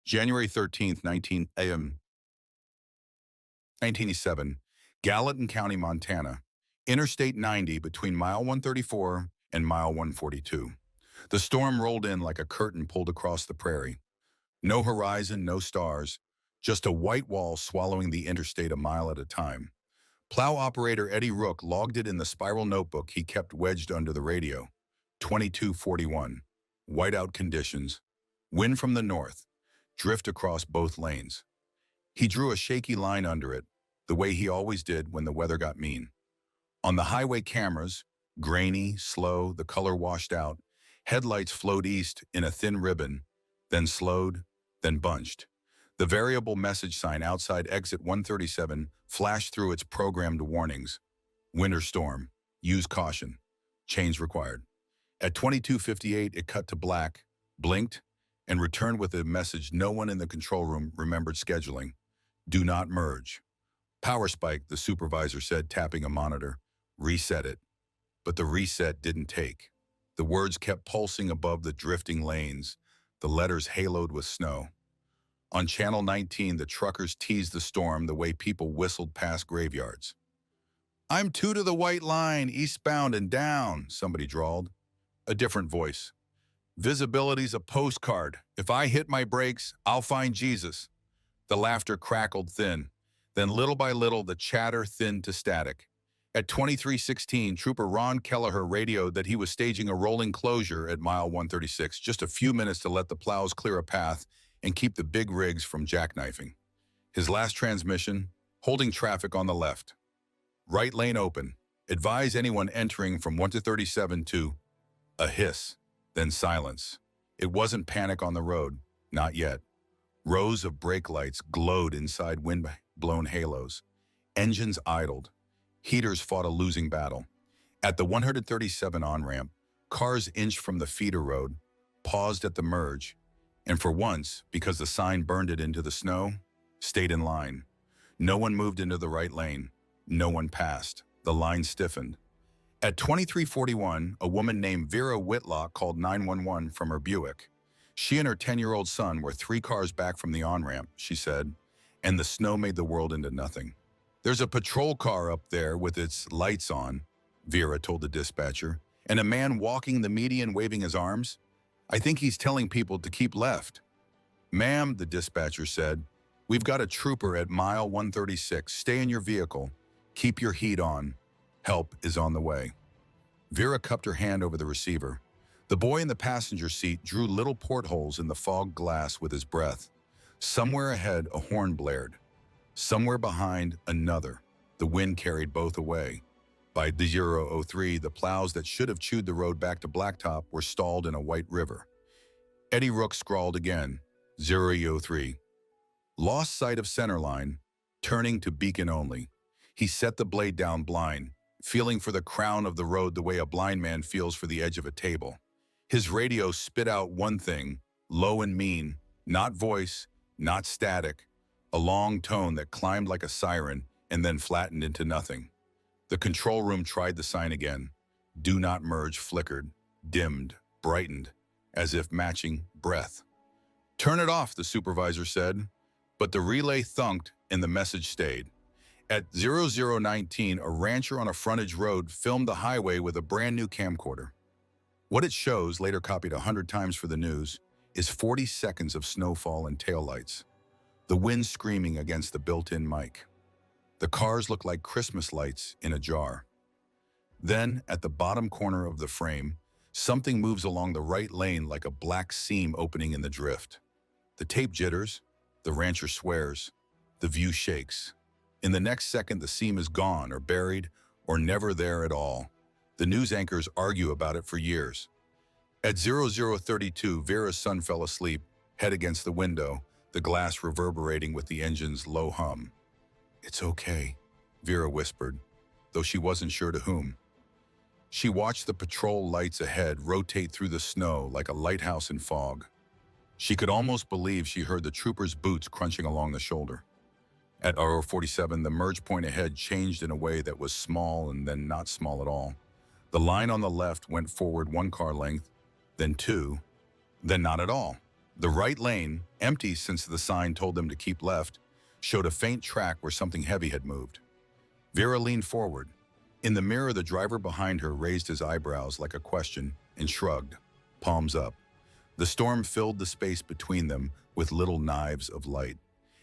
January 13th, 1987, Gallatin County, Montana. Interstate 90 between mile 134 and mile 142. The storm rolled in like a curtain pulled across the prairie. No horizon, no stars, just a white wall swallowing the interstate a mile at a time. Plow operator Eddie Rook logged it in the spiral notebook he kept wedged under the radio. 2241. Whiteout conditions. Wind from the north. Drift across both lanes. He drew a shaky line under it, the way he always did when the weather got mean. On the highway cameras, grainy, slow, the color washed out, headlights flowed east in a thin ribbon, then slowed, then bunched. The variable message sign outside exit 137 flashed through its programmed warnings. Winter storm. Use caution. Change required. At 22:58, it cut to black, blinked, and returned with a message no one in the control room remembered scheduling. Do not merge. Power spike, the supervisor said, tapping a monitor. Reset it. But the reset didn't take. The words kept pulsing above the drifting lanes, the letters haloed with snow. On Channel 19, the truckers teased the storm the way people whistled past graveyards. I'm 2 to the white line, eastbound and down, somebody drawled. A different voice. Visibility's a postcard. If I hit my brakes, I'll find Jesus. The laughter crackled thin. Then little by little, the chatter thinned to static. At 23:16, Trooper Ron Kelleher radioed that he was staging a rolling closure at mile 136, just a few minutes to let the plows clear a path and keep the big rigs from jackknifing. His last transmission, holding traffic on the left. Right lane open. Advise anyone entering from 1 to 37 to... A hiss, then silence. It wasn't panic on the road, not yet. Rows of brake lights glowed inside wind-blown halos. Engines idled. Heaters fought a losing battle. At the 137 on-ramp, cars inched from the feeder road, paused at the merge, and for once, because the sign burned it into the snow, stayed in line. No one moved into the right lane. No one passed. The line stiffened. At 23:41, a woman named Vera Whitlock called 911 from her Buick. She and her 10-year-old son were 3 cars back from the on-ramp, she said, and the snow made the world into nothing. There's a patrol car up there with its lights on, Vera told the dispatcher, and a man walking the median waving his arms. I think he's telling people to keep left. Ma'am, the dispatcher said, we've got a trooper at mile 136. Stay in your vehicle. Keep your heat on. Help is on the way. Vera cupped her hand over the receiver. The boy in the passenger seat drew little portholes in the fog glass with his breath. Somewhere ahead, a horn blared. Somewhere behind, another. The wind carried both away. By 0:03, the plows that should have chewed the road back to blacktop were stalled in a white river. Eddie Rook scrawled again, 0:03. Lost sight of centerline, turning to beacon only. He set the blade down blind, feeling for the crown of the road the way a blind man feels for the edge of a table. His radio spit out one thing, low and mean, not voice, not static, a long tone that climbed like a siren and then flattened into nothing. The control room tried the sign again. Do not merge flickered, dimmed, brightened, as if matching breath. Turn it off, the supervisor said, but the relay thunked and the message stayed. At 0019, a rancher on a frontage road filmed the highway with a brand new camcorder. What it shows, later copied 100 times for the news, is 40 seconds of snowfall and taillights. The wind screaming against the built-in mic. The cars look like Christmas lights in a jar. Then, at the bottom corner of the frame, something moves along the right lane like a black seam opening in the drift. The tape jitters, the rancher swears, the view shakes. In the next second, the seam is gone or buried or never there at all. The news anchors argue about it for years. At 0032, Vera's son fell asleep, head against the window, the glass reverberating with the engine's low hum. It's okay, Vera whispered, though she wasn't sure to whom. She watched the patrol lights ahead rotate through the snow like a lighthouse in fog. She could almost believe she heard the trooper's boots crunching along the shoulder. At 0047, the merge point ahead changed in a way that was small and then not small at all. The line on the left went forward 1 car length, then 2, then not at all. The right lane, empty since the sign told them to keep left, showed a faint track where something heavy had moved. Vera leaned forward. In the mirror, the driver behind her raised his eyebrows like a question and shrugged, palms up. The storm filled the space between them with little knives of light.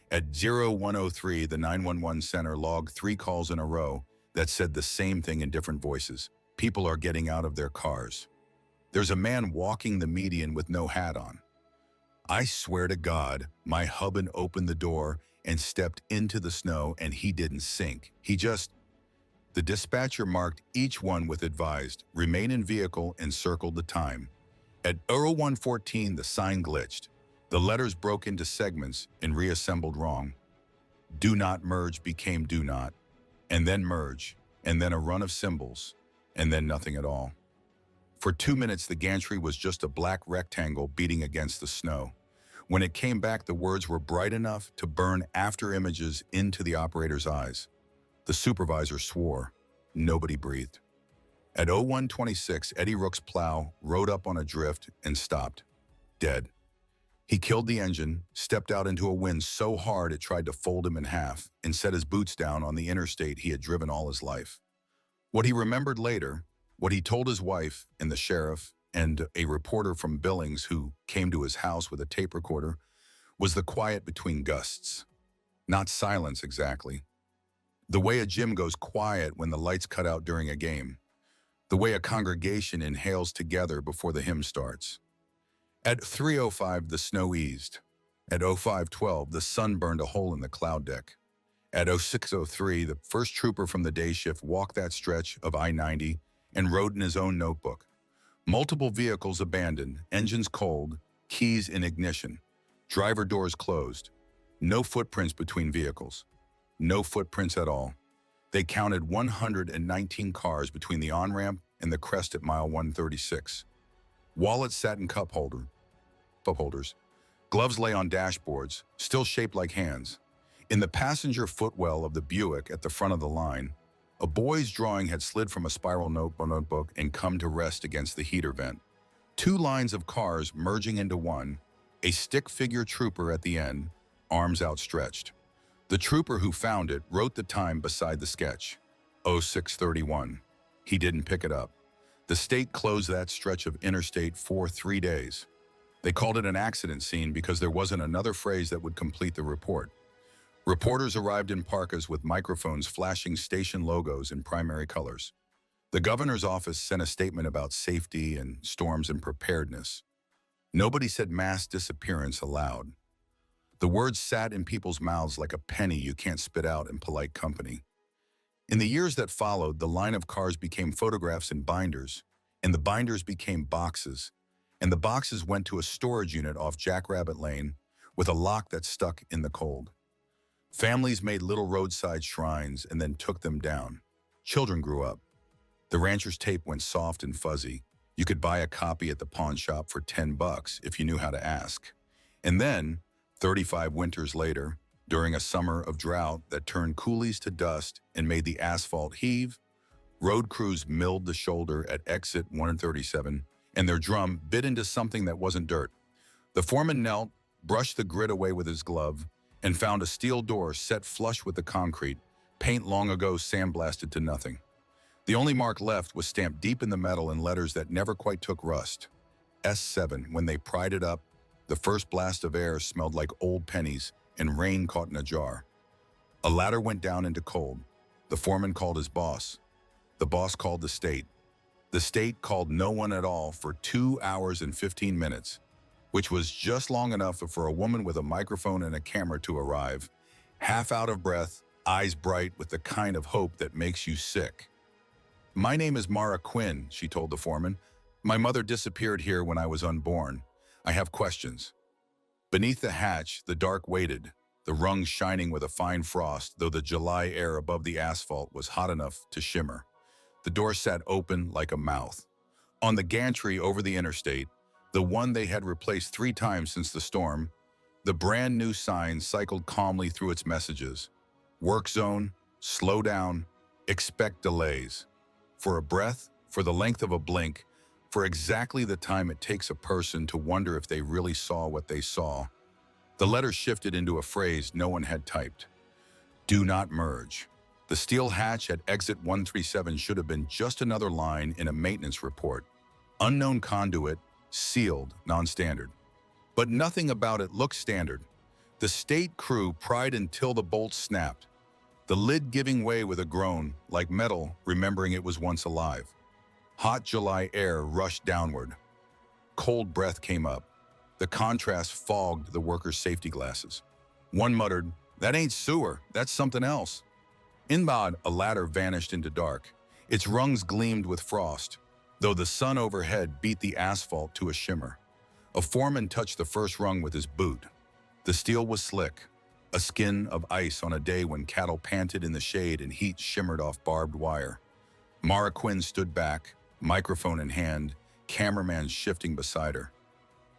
At 0103, the 911 center logged 3 calls in a row that said the same thing in different voices. People are getting out of their cars. There's a man walking the median with no hat on. I swear to God, my husband opened the door and stepped into the snow and he didn't sink. The dispatcher marked each one with advised, remain in vehicle and circled the time. At 0114, the sign glitched. The letters broke into segments and reassembled wrong. Do not merge became do not, and then merge, and then a run of symbols, and then nothing at all. For 2 minutes, the gantry was just a black rectangle beating against the snow. When it came back, the words were bright enough to burn after images into the operator's eyes. The supervisor swore. Nobody breathed. At 0126, Eddie Rook's plow rode up on a drift and stopped, dead. He killed the engine, stepped out into a wind so hard it tried to fold him in half, and set his boots down on the interstate he had driven all his life. What he remembered later, what he told his wife and the sheriff and a reporter from Billings who came to his house with a tape recorder, was the quiet between gusts. Not silence exactly. The way a gym goes quiet when the lights cut out during a game. The way a congregation inhales together before the hymn starts. At 3:05, the snow eased. At 05:12, the sun burned a hole in the cloud deck. At 06:03, the first trooper from the day shift walked that stretch of I-90 and wrote in his own notebook. Multiple vehicles abandoned, engines cold, keys in ignition, driver doors closed. No footprints between vehicles. No footprints at all. They counted 119 cars between the on-ramp and the crest at mile 136. Wallets sat in cup holders. Gloves lay on dashboards, still shaped like hands. In the passenger footwell of the Buick at the front of the line, a boy's drawing had slid from a spiral notebook and come to rest against the heater vent. 2 lines of cars merging into one, a stick-figure trooper at the end, arms outstretched. The trooper who found it wrote the time beside the sketch, 0631. He didn't pick it up. The state closed that stretch of interstate for 3 days. They called it an accident scene because there wasn't another phrase that would complete the report. Reporters arrived in parkas with microphones flashing station logos in primary colors. The governor's office sent a statement about safety and storms and preparedness. Nobody said mass disappearance aloud. The words sat in people's mouths like a penny you can't spit out in polite company. In the years that followed, the line of cars became photographs in binders, and the binders became boxes, and the boxes went to a storage unit off Jackrabbit Lane with a lock that stuck in the cold. Families made little roadside shrines and then took them down. Children grew up. The rancher's tape went soft and fuzzy. You could buy a copy at the pawn shop for $10 if you knew how to ask. And then, 35 winters later, during a summer of drought that turned coulees to dust and made the asphalt heave, road crews milled the shoulder at exit 137, and their drum bit into something that wasn't dirt. The foreman knelt, brushed the grit away with his glove, and found a steel door set flush with the concrete, paint long ago sandblasted to nothing. The only mark left was stamped deep in the metal in letters that never quite took rust. S7. When they pried it up, the first blast of air smelled like old pennies and rain caught in a jar. A ladder went down into cold. The foreman called his boss. The boss called the state. The state called no one at all for 2 hours and 15 minutes, which was just long enough for a woman with a microphone and a camera to arrive, half out of breath, eyes bright with the kind of hope that makes you sick. My name is Mara Quinn, she told the foreman. My mother disappeared here when I was unborn. I have questions. Beneath the hatch, the dark waited, the rungs shining with a fine frost, though the July air above the asphalt was hot enough to shimmer. The door sat open like a mouth. On the gantry over the interstate, the one they had replaced 3 times since the storm, the brand new sign cycled calmly through its messages. Work zone, slow down, expect delays. For a breath, for the length of a blink, for exactly the time it takes a person to wonder if they really saw what they saw. The letter shifted into a phrase no one had typed. Do not merge. The steel hatch at exit 137 should have been just another line in a maintenance report. Unknown conduit, sealed, non-standard. But nothing about it looked standard. The state crew pried until the bolts snapped, the lid giving way with a groan, like metal remembering it was once alive. Hot July air rushed downward. Cold breath came up. The contrast fogged the workers' safety glasses. One muttered, "That ain't sewer, that's something else." Inboard, a ladder vanished into dark. Its rungs gleamed with frost, though the sun overhead beat the asphalt to a shimmer. A foreman touched the first rung with his boot. The steel was slick, a skin of ice on a day when cattle panted in the shade and heat shimmered off barbed wire. Mara Quinn stood back, microphone in hand, cameraman shifting beside her.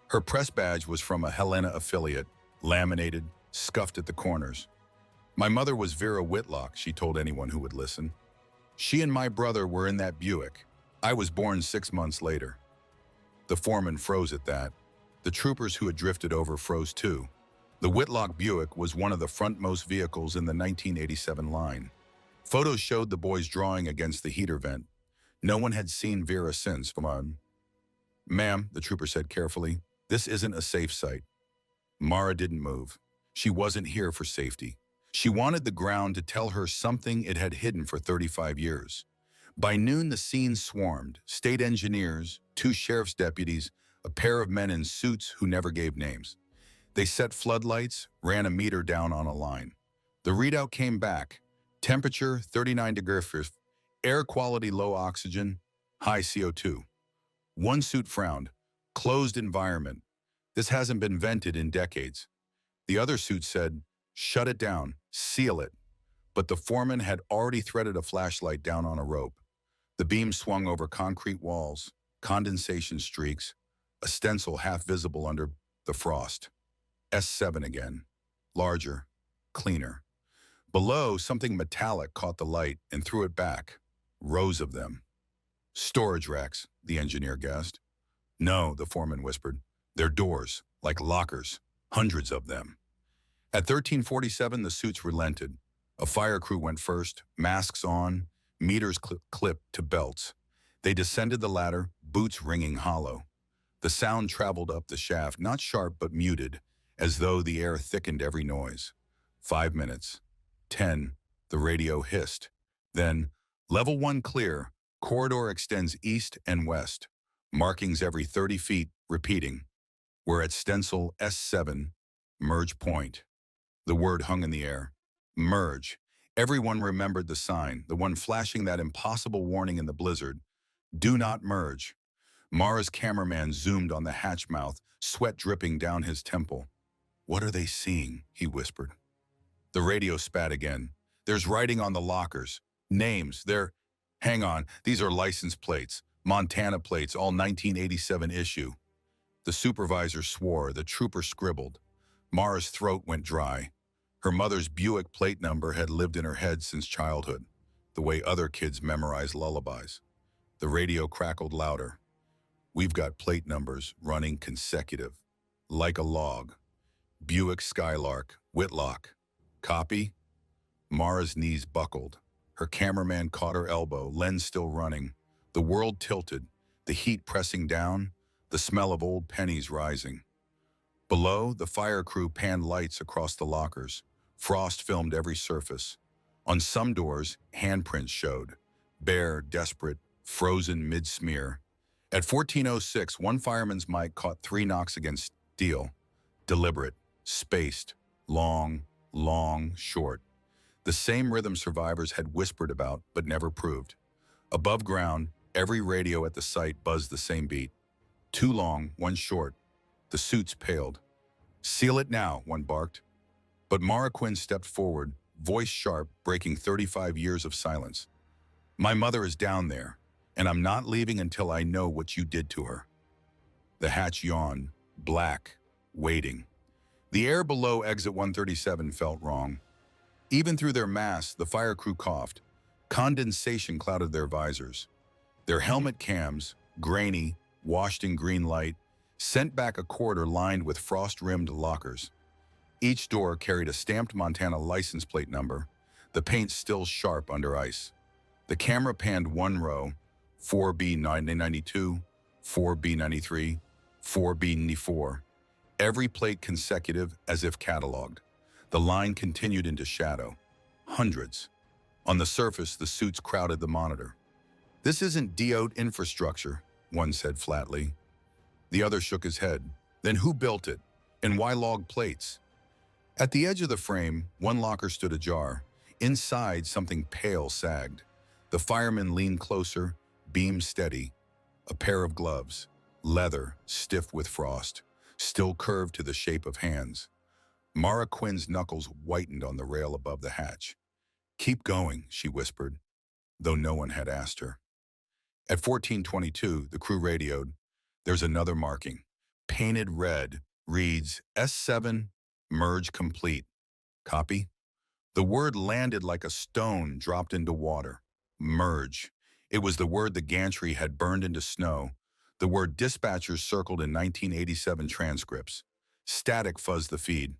Her press badge was from a Helena affiliate, laminated, scuffed at the corners. My mother was Vera Whitlock, she told anyone who would listen. She and my brother were in that Buick. I was born 6 months later. The foreman froze at that. The troopers who had drifted over froze too. The Whitlock Buick was one of the frontmost vehicles in the 1987 line. Photos showed the boys drawing against the heater vent. No one had seen Vera since. Come on. "Ma'am," the trooper said carefully, "this isn't a safe site." Mara didn't move. She wasn't here for safety. She wanted the ground to tell her something it had hidden for 35 years. By noon, the scene swarmed. State engineers, 2 sheriff's deputies, a pair of men in suits who never gave names. They set floodlights, ran a meter down on a line. The readout came back. Temperature 39 degrees, air quality low oxygen, high CO2. One suit frowned. Closed environment. This hasn't been vented in decades. The other suit said, shut it down, seal it. But the foreman had already threaded a flashlight down on a rope. The beam swung over concrete walls, condensation streaks, a stencil half visible under the frost. S7 again. Larger, cleaner. Below, something metallic caught the light and threw it back. Rows of them. Storage racks, the engineer guessed. No, the foreman whispered. They're doors, like lockers. Hundreds of them. At 1347, the suits relented. A fire crew went first, masks on, meters clipped to belts. They descended the ladder, boots ringing hollow. The sound traveled up the shaft, not sharp but muted, as though the air thickened every noise. 5 minutes. 10. The radio hissed. Then, level 1 clear, corridor extends east and west. Markings every 30 feet, repeating. We're at stencil S7, merge point. The word hung in the air. Merge. Everyone remembered the sign, the one flashing that impossible warning in the blizzard. Do not merge. Mara's cameraman zoomed on the hatch mouth, sweat dripping down his temple. What are they seeing? He whispered. The radio spat again. There's writing on the lockers. Names. Hang on, these are license plates. Montana plates, all 1987 issue. The supervisor swore, the trooper scribbled. Mara's throat went dry. Her mother's Buick plate number had lived in her head since childhood, the way other kids memorize lullabies. The radio crackled louder. We've got plate numbers running consecutive, like a log. Buick Skylark, Whitlock. Copy? Mara's knees buckled. Her cameraman caught her elbow, lens still running. The world tilted, the heat pressing down, the smell of old pennies rising. Below, the fire crew panned lights across the lockers. Frost filmed every surface. On some doors, handprints showed. Bare, desperate, frozen mid-smear. At 14:06, one fireman's mic caught 3 knocks against steel. Deliberate, spaced, long, short. The same rhythm survivors had whispered about but never proved. Above ground, every radio at the site buzzed the same beat. 2 long, 1 short. The suits paled. Seal it now, one barked. But Mara Quinn stepped forward, voice sharp, breaking 35 years of silence. My mother is down there, and I'm not leaving until I know what you did to her. The hatch yawned, black, waiting. The air below exit 137 felt wrong. Even through their masks, the fire crew coughed. Condensation clouded their visors. Their helmet cams, grainy, washed in green light, sent back a corridor lined with frost-rimmed lockers. Each door carried a stamped Montana license plate number, the paint still sharp under ice. The camera panned one row, 4B992, 4B93, 4B94, every plate consecutive as if cataloged. The line continued into shadow. Hundreds. On the surface, the suits crowded the monitor. "This isn't DOT infrastructure," one said flatly. The other shook his head. "Then who built it? And why log plates?" At the edge of the frame, one locker stood ajar. Inside, something pale sagged. The fireman leaned closer, beam steady. A pair of gloves, leather, stiff with frost, still curved to the shape of hands. Mara Quinn's knuckles whitened on the rail above the hatch. "Keep going," she whispered, though no one had asked her. At 14:22, the crew radioed. "There's another marking. Painted red, reads S7, merge complete. Copy?" The word landed like a stone dropped into water. Merge. It was the word the gantry had burned into snow, the word dispatchers circled in 1987 transcripts. Static fuzzed the feed.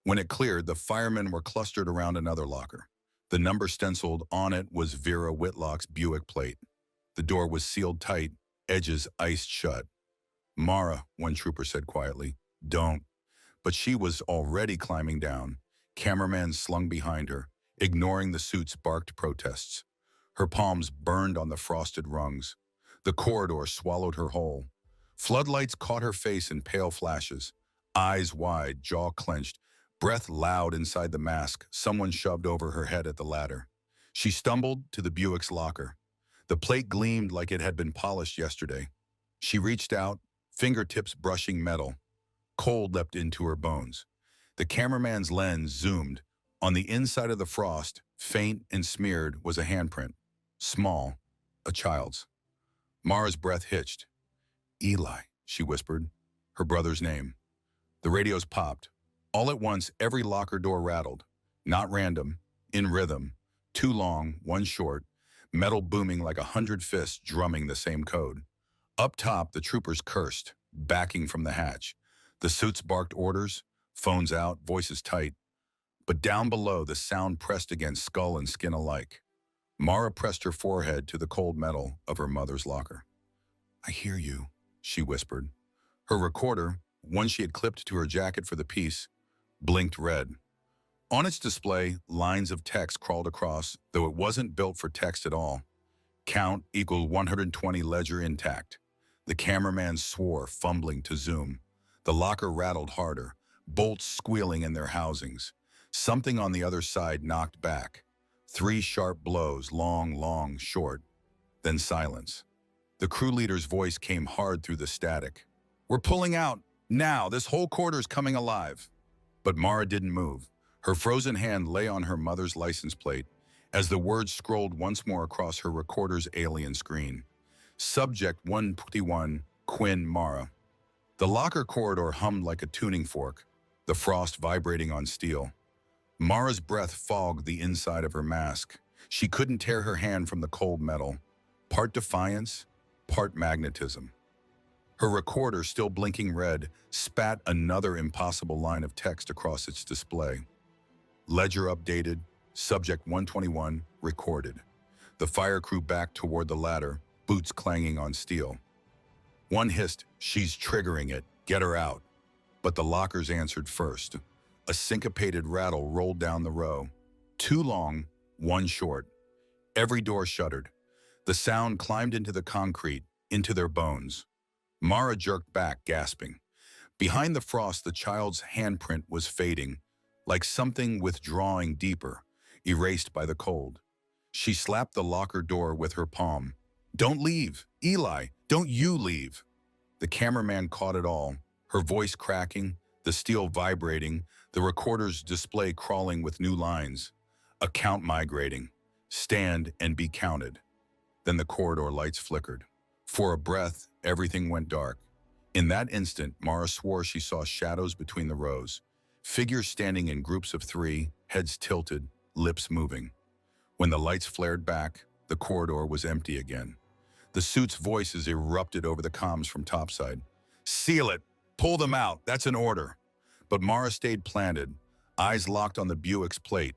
When it cleared, the firemen were clustered around another locker. The number stenciled on it was Vera Whitlock's Buick plate. The door was sealed tight, edges iced shut. "Mara," one trooper said quietly, "don't." But she was already climbing down. Cameraman slung behind her, ignoring the suit's barked protests. Her palms burned on the frosted rungs. The corridor swallowed her whole. Floodlights caught her face in pale flashes. Eyes wide, jaw clenched, breath loud inside the mask. Someone shoved over her head at the ladder. She stumbled to the Buick's locker. The plate gleamed like it had been polished yesterday. She reached out, fingertips brushing metal. Cold leapt into her bones. The cameraman's lens zoomed. On the inside of the frost, faint and smeared, was a handprint. Small, a child's. Mara's breath hitched. "Eli," she whispered, her brother's name. The radios popped. All at once, every locker door rattled. Not random, in rhythm. Two long, one short, metal booming like 100 fists drumming the same code. Up top, the troopers cursed, backing from the hatch. The suits barked orders, phones out, voices tight. But down below, the sound pressed against skull and skin alike. Mara pressed her forehead to the cold metal of her mother's locker. "I hear you," she whispered. Her recorder, one she had clipped to her jacket for the piece, blinked red. On its display, lines of text crawled across, though it wasn't built for text at all. Count equal 120, ledger intact. The cameraman swore, fumbling to zoom. The locker rattled harder, bolts squealing in their housings. Something on the other side knocked back. 3 sharp blows, long, short. Then silence. The crew leader's voice came hard through the static. "We're pulling out. Now, this whole quarter's coming alive." But Mara didn't move. Her frozen hand lay on her mother's license plate as the words scrolled once more across her recorder's alien screen. Subject 121, Quinn Mara. The locker corridor hummed like a tuning fork, the frost vibrating on steel. Mara's breath fogged the inside of her mask. She couldn't tear her hand from the cold metal. Part defiance, part magnetism. Her recorder, still blinking red, spat another impossible line of text across its display. Ledger updated, subject 121, recorded. The fire crew backed toward the ladder, boots clanging on steel. One hissed, "She's triggering it, get her out." But the lockers answered first. A syncopated rattle rolled down the row. 2 long, 1 short. Every door shuddered. The sound climbed into the concrete, into their bones. Mara jerked back, gasping. Behind the frost, the child's handprint was fading, like something withdrawing deeper, erased by the cold. She slapped the locker door with her palm. "Don't leave! Eli, don't you leave!" The cameraman caught it all, her voice cracking, the steel vibrating, the recorder's display crawling with new lines. A count migrating. Stand and be counted. Then the corridor lights flickered. For a breath, everything went dark. In that instant, Mara swore she saw shadows between the rows. Figures standing in groups of 3, heads tilted, lips moving. When the lights flared back, the corridor was empty again. The suit's voices erupted over the comms from topside. Seal it! Pull them out! That's an order! But Mara stayed planted, eyes locked on the Buick's plate.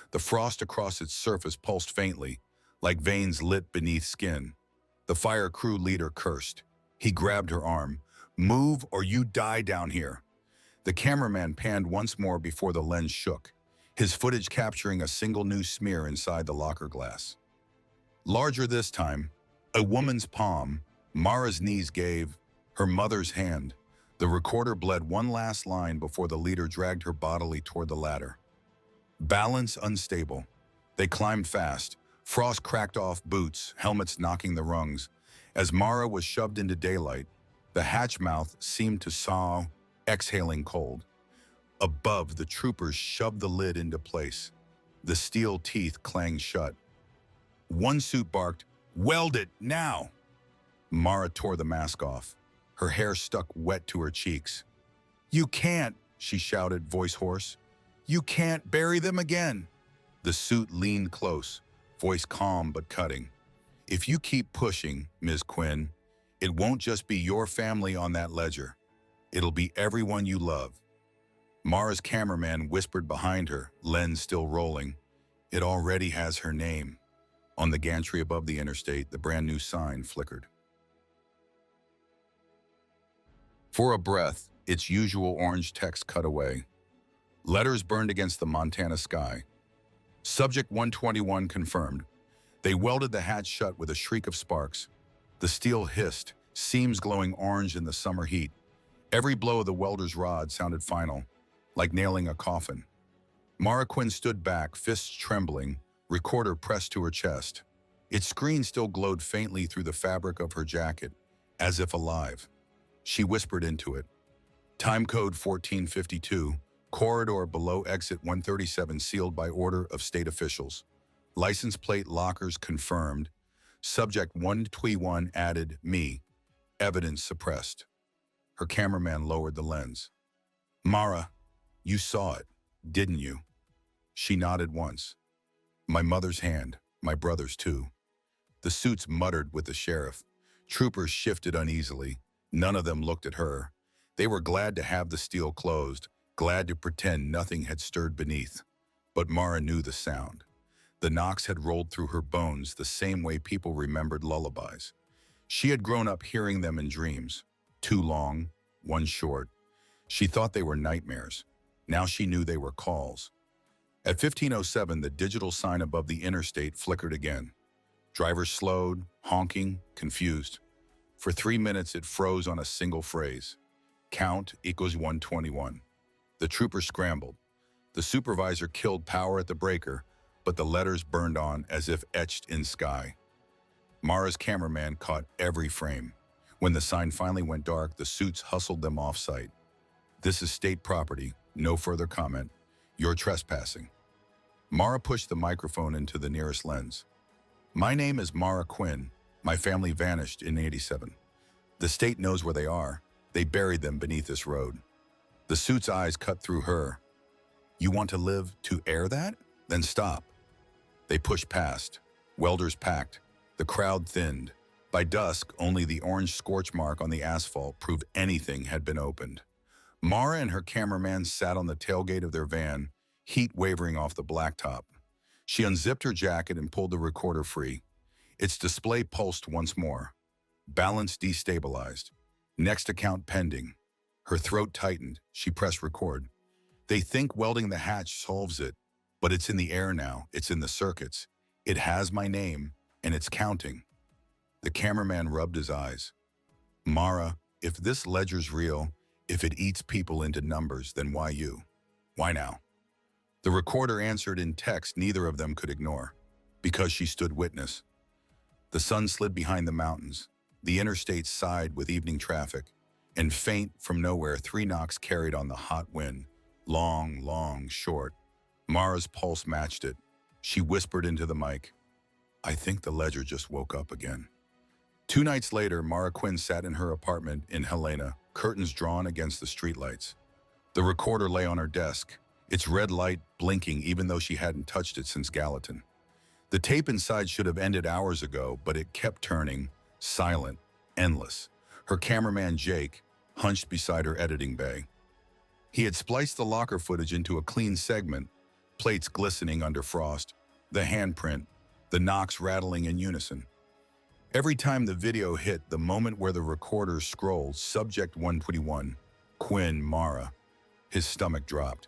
The frost across its surface pulsed faintly, like veins lit beneath skin. The fire crew leader cursed. He grabbed her arm. Move or you die down here. The cameraman panned once more before the lens shook, his footage capturing a single new smear inside the locker glass. Larger this time, a woman's palm. Mara's knees gave, her mother's hand. The recorder bled one last line before the leader dragged her bodily toward the ladder. Balance unstable. They climbed fast. Frost cracked off boots, helmets knocking the rungs. As Mara was shoved into daylight, the hatch mouth seemed to sough, exhaling cold. Above, the troopers shoved the lid into place. The steel teeth clanged shut. One suit barked, "Weld it, now!" Mara tore the mask off. Her hair stuck wet to her cheeks. "You can't," she shouted, voice hoarse. "You can't bury them again." The suit leaned close, voice calm but cutting. "If you keep pushing, Ms. Quinn, it won't just be your family on that ledger. It'll be everyone you love." Mara's cameraman whispered behind her, lens still rolling. "It already has her name." On the gantry above the interstate, the brand new sign flickered. For a breath, its usual orange text cut away. Letters burned against the Montana sky. Subject 121 confirmed. They welded the hatch shut with a shriek of sparks. The steel hissed, seams glowing orange in the summer heat. Every blow of the welder's rod sounded final, like nailing a coffin. Mara Quinn stood back, fists trembling, recorder pressed to her chest. Its screen still glowed faintly through the fabric of her jacket, as if alive. She whispered into it. Time code 1452, corridor below exit 137 sealed by order of state officials. License plate lockers confirmed. Subject 121 added, me. Evidence suppressed. Her cameraman lowered the lens. Mara, you saw it, didn't you? She nodded once. My mother's hand, my brother's too. The suits muttered with the sheriff. Troopers shifted uneasily. None of them looked at her. They were glad to have the steel closed, glad to pretend nothing had stirred beneath. But Mara knew the sound. The knocks had rolled through her bones the same way people remembered lullabies. She had grown up hearing them in dreams. Two long, one short. She thought they were nightmares. Now she knew they were calls. At 1507, the digital sign above the interstate flickered again. Drivers slowed, honking, confused. For 3 minutes, it froze on a single phrase. Count equals 121. The trooper scrambled. The supervisor killed power at the breaker, but the letters burned on as if etched in sky. Mara's cameraman caught every frame. When the sign finally went dark, the suits hustled them off-site. This is state property. No further comment. You're trespassing. Mara pushed the microphone into the nearest lens. My name is Mara Quinn. My family vanished in '87. The state knows where they are. They buried them beneath this road. The suit's eyes cut through her. You want to live to air that? Then stop. They pushed past. Welders packed. The crowd thinned. By dusk, only the orange scorch mark on the asphalt proved anything had been opened. Mara and her cameraman sat on the tailgate of their van, heat wavering off the blacktop. She unzipped her jacket and pulled the recorder free. Its display pulsed once more. Balance destabilized. Next account pending. Her throat tightened. She pressed record. They think welding the hatch solves it, but it's in the air now. It's in the circuits. It has my name, and it's counting. The cameraman rubbed his eyes. Mara, if this ledger's real, if it eats people into numbers, then why you? Why now? The recorder answered in text neither of them could ignore. Because she stood witness. The sun slid behind the mountains. The interstate sighed with evening traffic. And faint from nowhere, 3 knocks carried on the hot wind. Long, long, short. Mara's pulse matched it. She whispered into the mic. I think the ledger just woke up again. 2 nights later, Mara Quinn sat in her apartment in Helena, curtains drawn against the streetlights. The recorder lay on her desk, its red light blinking even though she hadn't touched it since Gallatin. The tape inside should have ended hours ago, but it kept turning, Silent, endless. Her cameraman, Jake, hunched beside her editing bay. He had spliced the locker footage into a clean segment, plates glistening under frost, the handprint, the knocks rattling in unison. Every time the video hit the moment where the recorder scrolled Subject 121, Quinn Mara, his stomach dropped.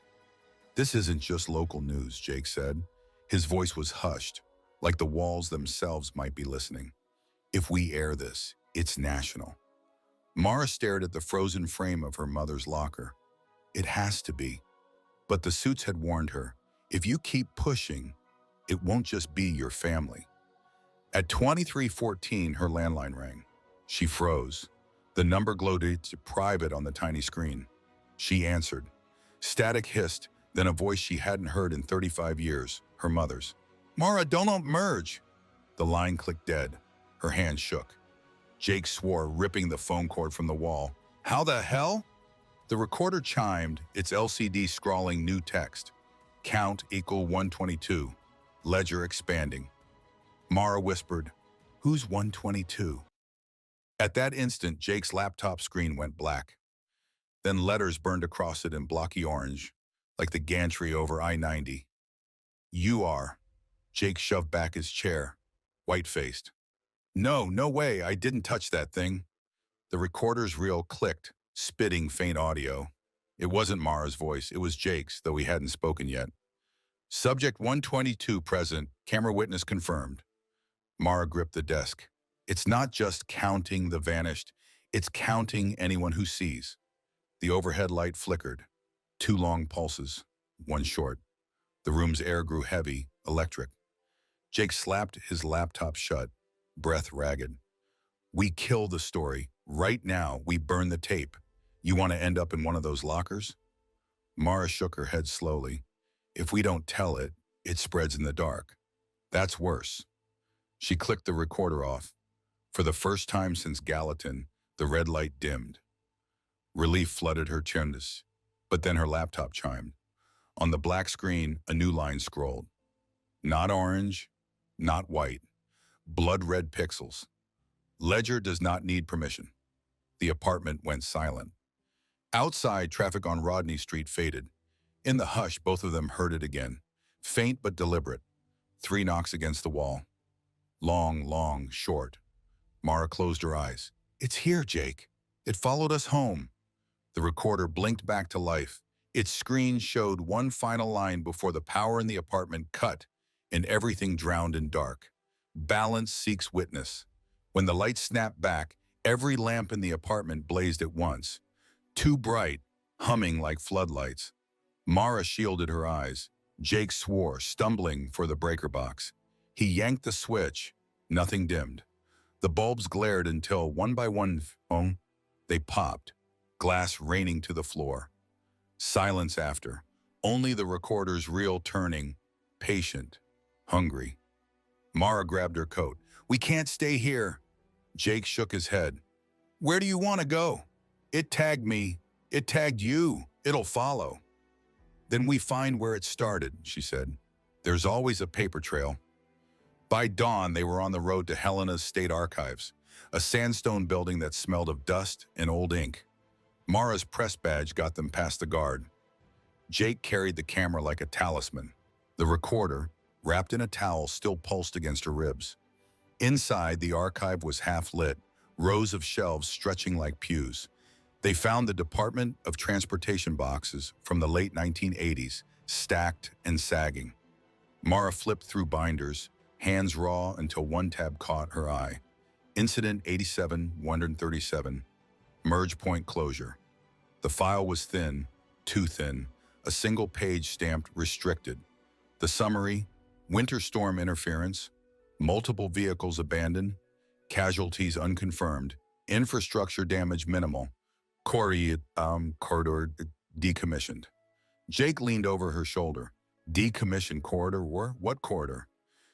This isn't just local news, Jake said. His voice was hushed, like the walls themselves might be listening. If we air this, it's national. Mara stared at the frozen frame of her mother's locker. It has to be. But the suits had warned her, if you keep pushing, it won't just be your family. At 23:14, her landline rang. She froze. The number glowed private on the tiny screen. She answered. Static hissed, then a voice she hadn't heard in 35 years, her mother's. Mara, don't merge. The line clicked dead. Her hand shook. Jake swore, ripping the phone cord from the wall. How the hell? The recorder chimed, its LCD scrawling new text. Count equal 122. Ledger expanding. Mara whispered, Who's 122? At that instant, Jake's laptop screen went black. Then letters burned across it in blocky orange, like the gantry over I-90. You are. Jake shoved back his chair, white-faced. No way, I didn't touch that thing. The recorder's reel clicked, spitting faint audio. It wasn't Mara's voice, it was Jake's, though he hadn't spoken yet. Subject 122 present, camera witness confirmed. Mara gripped the desk. It's not just counting the vanished, it's counting anyone who sees. The overhead light flickered. 2 long pulses, 1 short. The room's air grew heavy, electric. Jake slapped his laptop shut, breath ragged. We kill the story. Right now, we burn the tape. You want to end up in one of those lockers? Mara shook her head slowly. If we don't tell it, it spreads in the dark. That's worse. She clicked the recorder off. For the first time since Gallatin, the red light dimmed. Relief flooded her chest, but then her laptop chimed. On the black screen, a new line scrolled. Not orange, not white. Blood red pixels. Ledger does not need permission. The apartment went silent. Outside, traffic on Rodney Street faded. In the hush, both of them heard it again. Faint but deliberate. 3 knocks against the wall. Long, short. Mara closed her eyes. It's here, Jake. It followed us home. The recorder blinked back to life. Its screen showed one final line before the power in the apartment cut and everything drowned in dark. Balance seeks witness. When the light snapped back, every lamp in the apartment blazed at once. Too bright, humming like floodlights. Mara shielded her eyes. Jake swore, stumbling for the breaker box. He yanked the switch. Nothing dimmed. The bulbs glared until, one by one, they popped, glass raining to the floor. Silence after. Only the recorder's reel turning, patient, hungry. Mara grabbed her coat. We can't stay here. Jake shook his head. Where do you want to go? It tagged me. It tagged you. It'll follow. Then we find where it started, she said. There's always a paper trail. By dawn, they were on the road to Helena's State Archives, a sandstone building that smelled of dust and old ink. Mara's press badge got them past the guard. Jake carried the camera like a talisman. The recorder, wrapped in a towel, still pulsed against her ribs. Inside, the archive was half lit, rows of shelves stretching like pews. They found the Department of Transportation boxes from the late 1980s, stacked and sagging. Mara flipped through binders, hands raw until one tab caught her eye. Incident 87-137, merge point closure. The file was thin, too thin, a single page stamped restricted. The summary, winter storm interference, multiple vehicles abandoned, casualties unconfirmed, infrastructure damage minimal, corridor decommissioned. Jake leaned over her shoulder. Decommissioned corridor? What corridor?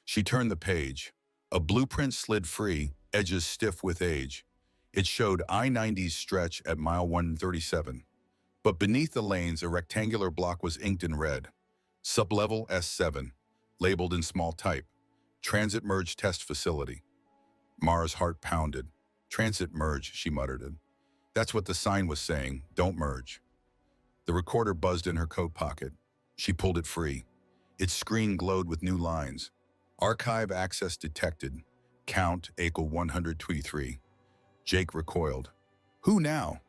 She turned the page. A blueprint slid free, edges stiff with age. It showed I-90's stretch at mile 137. But beneath the lanes, a rectangular block was inked in red. Sublevel S7, labeled in small type. Transit Merge Test Facility. Mara's heart pounded. Transit merge, she muttered it. That's what the sign was saying, don't merge. The recorder buzzed in her coat pocket. She pulled it free. Its screen glowed with new lines. Archive access detected. Count equal 123. Jake recoiled. Who now?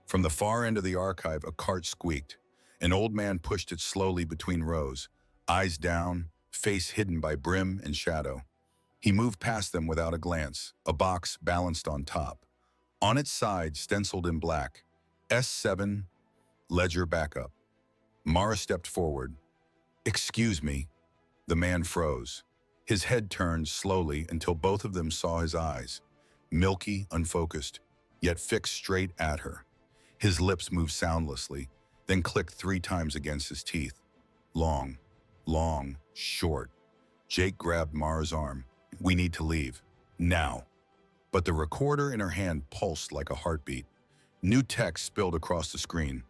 From the far end of the archive, a cart squeaked. An old man pushed it slowly between rows, eyes down, face hidden by brim and shadow. He moved past them without a glance, a box balanced on top. On its side, stenciled in black, S7, Ledger Backup. Mara stepped forward. Excuse me. The man froze. His head turned slowly until both of them saw his eyes, milky, unfocused, yet fixed straight at her. His lips moved soundlessly, then clicked 3 times against his teeth. Long, long, short. Jake grabbed Mara's arm. We need to leave. Now. But the recorder in her hand pulsed like a heartbeat. New text spilled across the screen.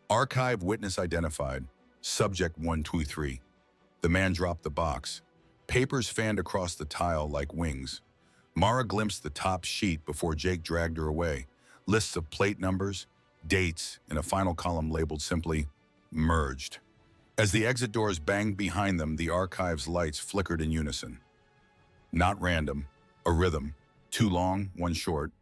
Archive witness identified. Subject 123. The man dropped the box. Papers fanned across the tile like wings. Mara glimpsed the top sheet before Jake dragged her away. Lists of plate numbers, dates, and a final column labeled simply, merged. As the exit doors banged behind them, the archive's lights flickered in unison. Not random, a rhythm, 2 long, 1 short,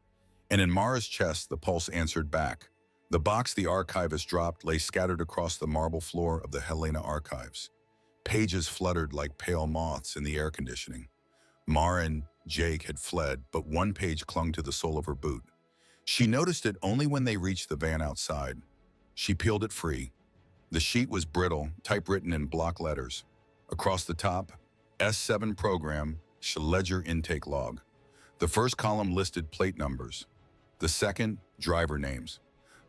and in Mara's chest the pulse answered back. The box the archivist dropped lay scattered across the marble floor of the Helena archives. Pages fluttered like pale moths in the air conditioning. Mara and Jake had fled, but one page clung to the sole of her boot. She noticed it only when they reached the van outside. She peeled it free. The sheet was brittle, typewritten in block letters. Across the top, S7 program, Ledger intake log. The first column listed plate numbers. The second, driver names.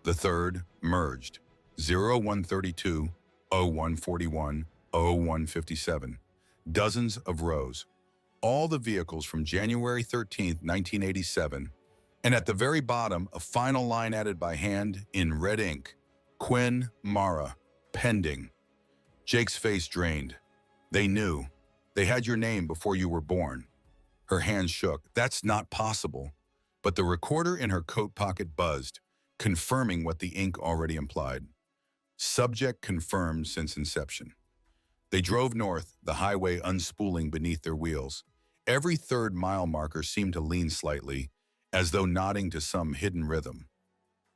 The third, merged, 0132, 0141, 0157. Dozens of rows. All the vehicles from January 13, 1987, and at the very bottom, a final line added by hand in red ink. Quinn Mara, pending. Jake's face drained. They knew. They had your name before you were born. Her hands shook. That's not possible. But the recorder in her coat pocket buzzed, confirming what the ink already implied. Subject confirmed since inception. They drove north, the highway unspooling beneath their wheels. Every 3rd mile marker seemed to lean slightly, as though nodding to some hidden rhythm.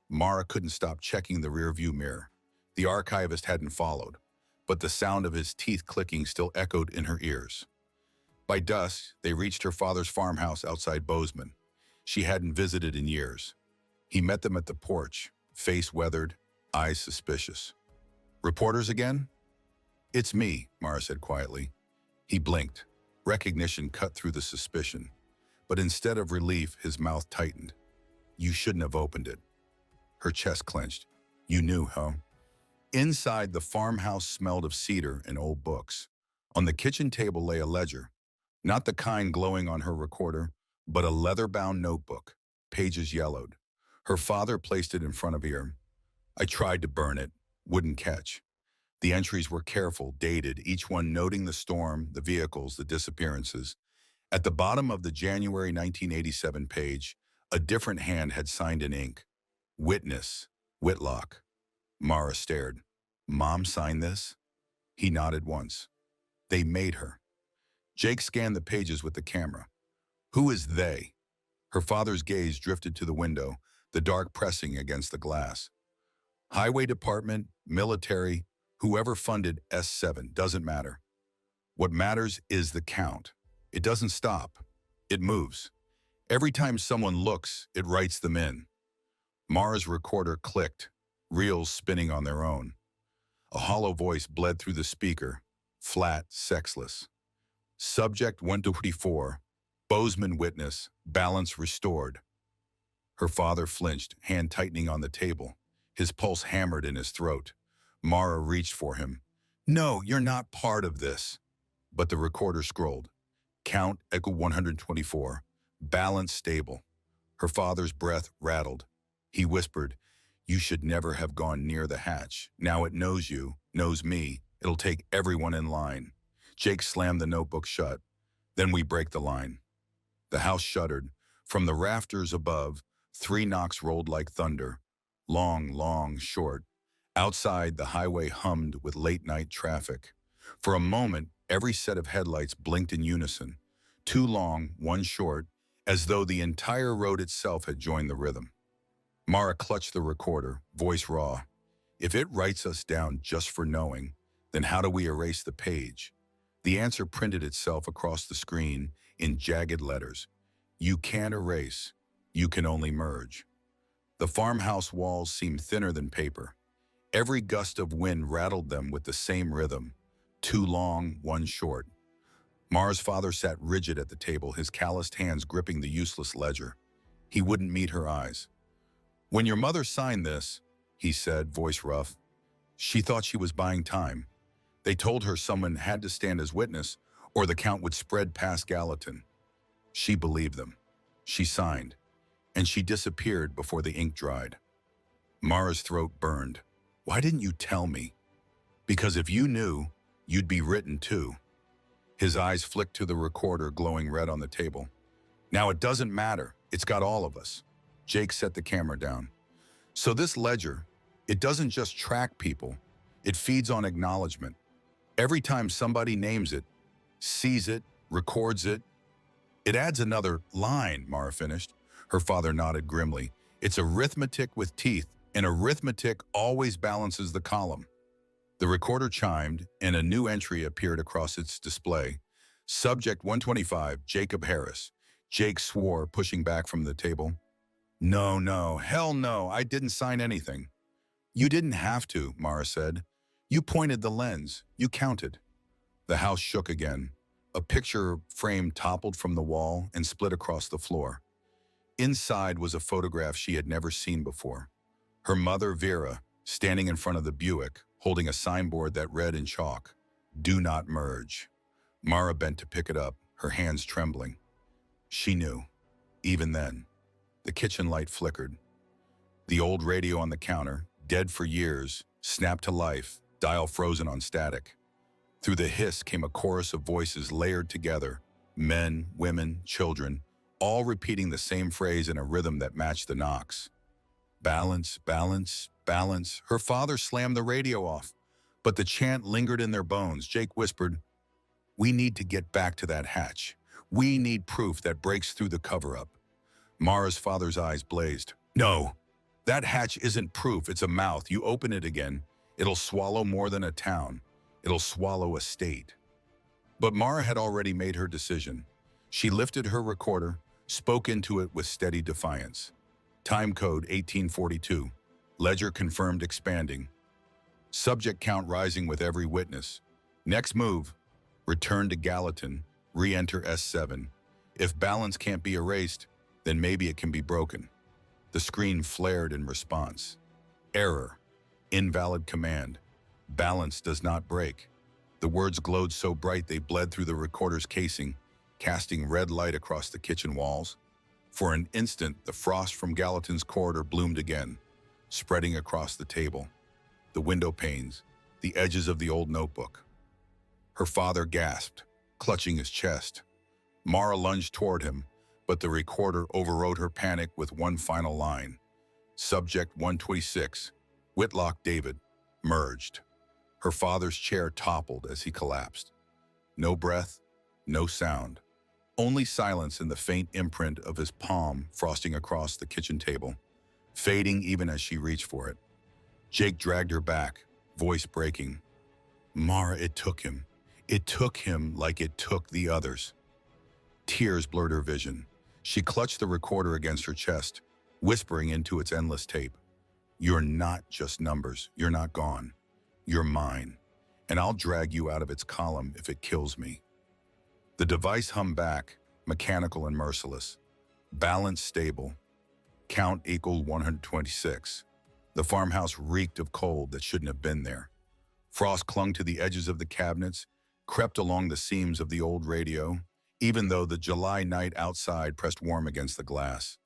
Mara couldn't stop checking the rearview mirror. The archivist hadn't followed, but the sound of his teeth clicking still echoed in her ears. By dusk, they reached her father's farmhouse outside Bozeman. She hadn't visited in years. He met them at the porch, face weathered, eyes suspicious. Reporters again? It's me, Mara said quietly. He blinked. Recognition cut through the suspicion. But instead of relief, his mouth tightened. You shouldn't have opened it. Her chest clenched. You knew, huh? Inside, the farmhouse smelled of cedar and old books. On the kitchen table lay a ledger. Not the kind glowing on her recorder, but a leather-bound notebook, pages yellowed. Her father placed it in front of her. I tried to burn it, wouldn't catch. The entries were careful, dated, each one noting the storm, the vehicles, the disappearances. At the bottom of the January 1987 page, a different hand had signed in ink. Witness, Whitlock. Mara stared. Mom signed this? He nodded once. They made her. Jake scanned the pages with the camera. Who is they? Her father's gaze drifted to the window, the dark pressing against the glass. Highway Department, military, whoever funded S7, doesn't matter. What matters is the count. It doesn't stop. It moves. Every time someone looks, it writes them in. Mara's recorder clicked, reels spinning on their own. A hollow voice bled through the speaker, flat, sexless. Subject 124, Bozeman witness, balance restored. Her father flinched, hand tightening on the table. His pulse hammered in his throat. Mara reached for him. No, you're not part of this. But the recorder scrolled. Count echo 124, balance stable. Her father's breath rattled. He whispered, you should never have gone near the hatch. Now it knows you, knows me. It'll take everyone in line. Jake slammed the notebook shut. Then we break the line. The house shuddered. From the rafters above, 3 knocks rolled like thunder. Long, long, short. Outside, the highway hummed with late-night traffic. For a moment, every set of headlights blinked in unison. 2 long, 1 short, as though the entire road itself had joined the rhythm. Mara clutched the recorder, voice raw. If it writes us down just for knowing, then how do we erase the page? The answer printed itself across the screen in jagged letters. You can't erase, you can only merge. The farmhouse walls seemed thinner than paper. Every gust of wind rattled them with the same rhythm. 2 long, 1 short. Mara's father sat rigid at the table, his calloused hands gripping the useless ledger. He wouldn't meet her eyes. When your mother signed this, he said, voice rough, she thought she was buying time. They told her someone had to stand as witness or the count would spread past Gallatin. She believed them. She signed, and she disappeared before the ink dried. Mara's throat burned. Why didn't you tell me? Because if you knew, you'd be written too. His eyes flicked to the recorder glowing red on the table. Now it doesn't matter. It's got all of us. Jake set the camera down. So this ledger, it doesn't just track people. It feeds on acknowledgement. Every time somebody names it, sees it, records it, it adds another line, Mara finished. Her father nodded grimly. It's arithmetic with teeth, and arithmetic always balances the column. The recorder chimed, and a new entry appeared across its display. Subject 125, Jacob Harris. Jake swore, pushing back from the table. No, hell no, I didn't sign anything. You didn't have to, Mara said. You pointed the lens. You counted. The house shook again. A picture frame toppled from the wall and split across the floor. Inside was a photograph she had never seen before. Her mother, Vera, standing in front of the Buick, holding a signboard that read in chalk, "Do not merge." Mara bent to pick it up, her hands trembling. She knew. Even then. The kitchen light flickered. The old radio on the counter, dead for years, snapped to life, dial frozen on static. Through the hiss came a chorus of voices layered together, men, women, children, all repeating the same phrase in a rhythm that matched the knocks. Balance, balance, balance. Her father slammed the radio off, but the chant lingered in their bones. Jake whispered, "We need to get back to that hatch. We need proof that breaks through the cover-up." Mara's father's eyes blazed. "No, that hatch isn't proof, it's a mouth. You open it again, it'll swallow more than a town. It'll swallow a state." But Mara had already made her decision. She lifted her recorder, spoke into it with steady defiance. Time code 1842. Ledger confirmed expanding. Subject count rising with every witness. Next move, return to Gallatin, re-enter S7. If balance can't be erased, then maybe it can be broken. The screen flared in response. Error. Invalid command. Balance does not break. The words glowed so bright they bled through the recorder's casing, casting red light across the kitchen walls. For an instant, the frost from Gallatin's corridor bloomed again, spreading across the table, the window panes, the edges of the old notebook. Her father gasped, clutching his chest. Mara lunged toward him, but the recorder overrode her panic with one final line. Subject 126, Whitlock David, merged. Her father's chair toppled as he collapsed. No breath, no sound. Only silence and the faint imprint of his palm frosting across the kitchen table, fading even as she reached for it. Jake dragged her back, voice breaking. "Mara, it took him. It took him like it took the others." Tears blurred her vision. She clutched the recorder against her chest, whispering into its endless tape. "You're not just numbers. You're not gone. You're mine, and I'll drag you out of its column if it kills me." The device hummed back, mechanical and merciless. Balance stable. Count equaled 126. The farmhouse reeked of cold that shouldn't have been there. Frost clung to the edges of the cabinets, crept along the seams of the old radio, even though the July night outside pressed warm against the glass.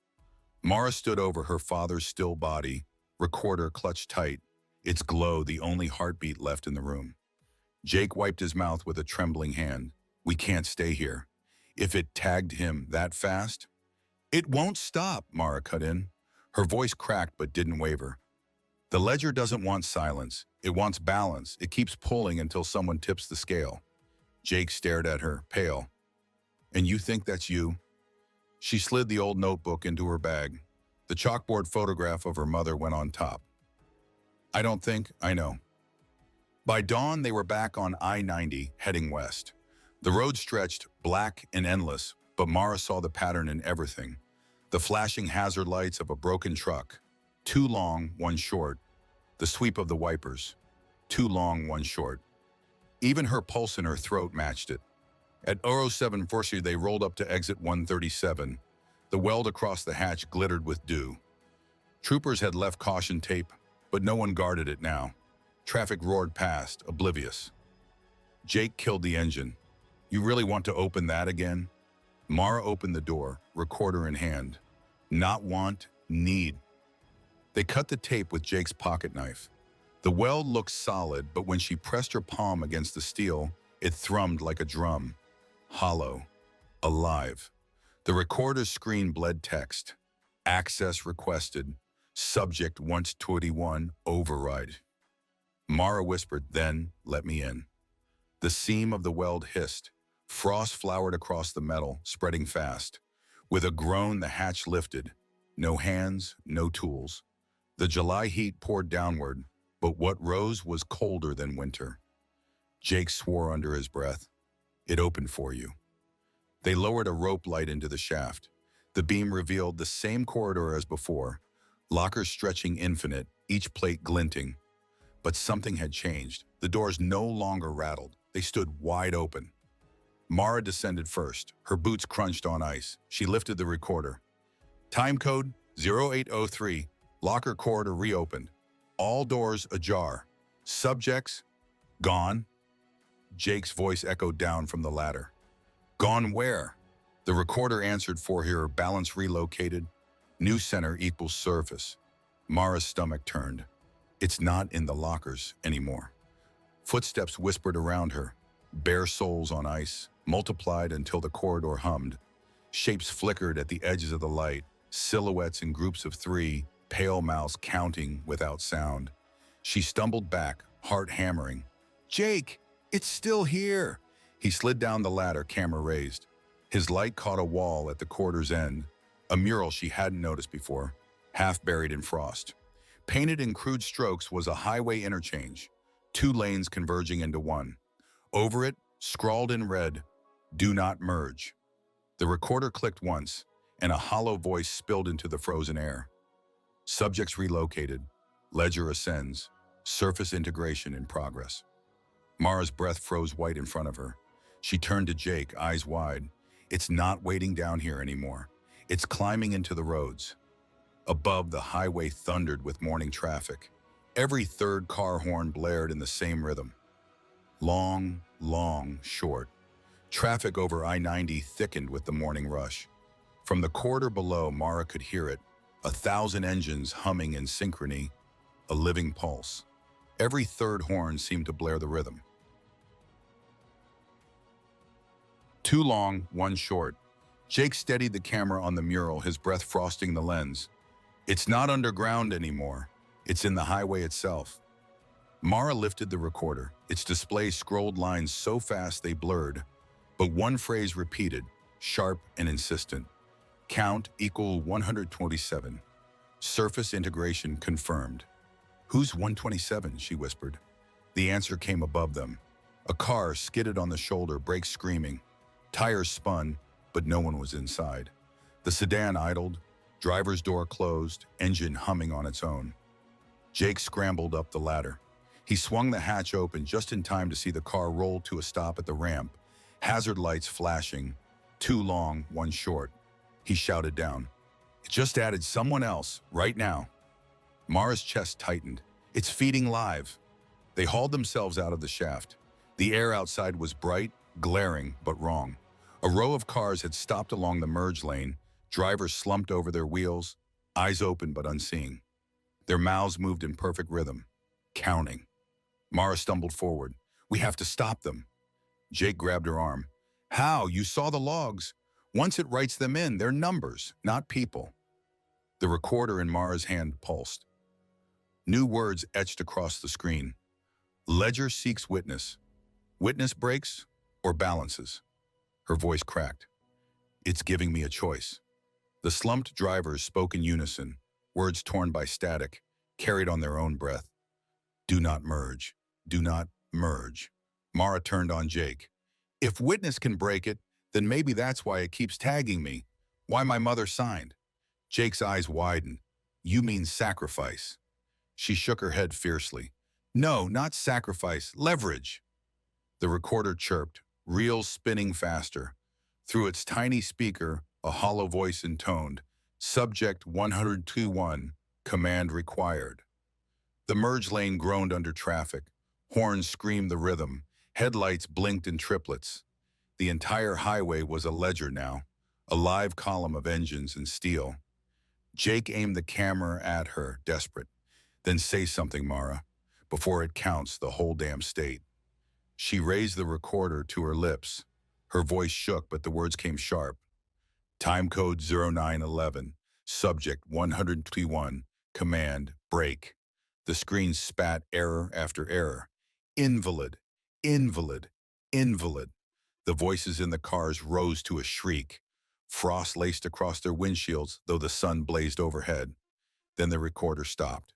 Mara stood over her father's still body, recorder clutched tight, its glow the only heartbeat left in the room. Jake wiped his mouth with a trembling hand. "We can't stay here. if it tagged him that fast. It won't stop, Mara cut in. Her voice cracked but didn't waver. The ledger doesn't want silence. It wants balance. It keeps pulling until someone tips the scale. Jake stared at her, pale. And you think that's you? She slid the old notebook into her bag. The chalkboard photograph of her mother went on top. I don't think, I know. By dawn, they were back on I-90, heading west. The road stretched, black and endless, but Mara saw the pattern in everything. The flashing hazard lights of a broken truck. Two long, one short. The sweep of the wipers. Two long, one short. Even her pulse in her throat matched it. At 0740, they rolled up to exit 137. The weld across the hatch glittered with dew. Troopers had left caution tape, but no one guarded it now. Traffic roared past, oblivious. Jake killed the engine. You really want to open that again? Mara opened the door, recorder in hand. Not want, need. They cut the tape with Jake's pocket knife. The weld looked solid, but when she pressed her palm against the steel, it thrummed like a drum. Hollow. Alive. The recorder's screen bled text. Access requested. Subject 121, override. Mara whispered, then, let me in. The seam of the weld hissed. Frost flowered across the metal, spreading fast. With a groan, the hatch lifted. No hands, no tools. The July heat poured downward, but what rose was colder than winter. Jake swore under his breath. It opened for you. They lowered a rope light into the shaft. The beam revealed the same corridor as before, lockers stretching infinite, each plate glinting. But something had changed. The doors no longer rattled. They stood wide open. Mara descended first. Her boots crunched on ice. She lifted the recorder. Time code 0803. Locker corridor reopened. All doors ajar. Subjects gone. Jake's voice echoed down from the ladder. Gone where? The recorder answered for her, balance relocated. New center equals surface. Mara's stomach turned. It's not in the lockers anymore. Footsteps whispered around her. Bare soles on ice, multiplied until the corridor hummed. Shapes flickered at the edges of the light, silhouettes in groups of three, pale mouths counting without sound. She stumbled back, heart hammering. Jake, it's still here. He slid down the ladder, camera raised. His light caught a wall at the corridor's end, a mural she hadn't noticed before, half buried in frost. Painted in crude strokes was a highway interchange, two lanes converging into one. Over it, scrawled in red, do not merge. The recorder clicked once, and a hollow voice spilled into the frozen air. Subjects relocated. Ledger ascends. Surface integration in progress. Mara's breath froze white in front of her. She turned to Jake, eyes wide. It's not waiting down here anymore. It's climbing into the roads. Above, the highway thundered with morning traffic. Every third car horn blared in the same rhythm. Long, long, short. Traffic over I-90 thickened with the morning rush. From the corridor below, Mara could hear it, 1,000 engines humming in synchrony, a living pulse. Every third horn seemed to blare the rhythm. Two long, one short. Jake steadied the camera on the mural, his breath frosting the lens. It's not underground anymore. It's in the highway itself. Mara lifted the recorder. Its display scrolled lines so fast they blurred, but one phrase repeated, sharp and insistent. Count equal 127. Surface integration confirmed. Who's 127? She whispered. The answer came above them. A car skidded on the shoulder, brakes screaming. Tires spun, but no one was inside. The sedan idled, driver's door closed, engine humming on its own. Jake scrambled up the ladder. He swung the hatch open just in time to see the car roll to a stop at the ramp, hazard lights flashing, two long, one short. He shouted down. It just added someone else, right now. Mara's chest tightened. It's feeding live. They hauled themselves out of the shaft. The air outside was bright, glaring, but wrong. A row of cars had stopped along the merge lane, drivers slumped over their wheels, eyes open but unseeing. Their mouths moved in perfect rhythm, counting. Mara stumbled forward. We have to stop them. Jake grabbed her arm. How? You saw the logs. Once it writes them in, they're numbers, not people. The recorder in Mara's hand pulsed. New words etched across the screen. Ledger seeks witness. Witness breaks or balances. Her voice cracked. It's giving me a choice. The slumped drivers spoke in unison, words torn by static, carried on their own breath. Do not merge. Do not merge. Mara turned on Jake. If witness can break it, then maybe that's why it keeps tagging me. Why my mother signed. Jake's eyes widened. You mean sacrifice. She shook her head fiercely. No, not sacrifice, leverage. The recorder chirped, reels spinning faster. Through its tiny speaker, a hollow voice intoned, Subject 102.1, command required. The merge lane groaned under traffic. Horns screamed the rhythm. Headlights blinked in triplets. The entire highway was a ledger now, a live column of engines and steel. Jake aimed the camera at her, desperate. Then say something, Mara, before it counts the whole damn state. She raised the recorder to her lips. Her voice shook, but the words came sharp. Time code 0911, subject 121, command, break. The screen spat error after error. Invalid, invalid, invalid. The voices in the cars rose to a shriek. Frost laced across their windshields, though the sun blazed overhead. Then the recorder stopped.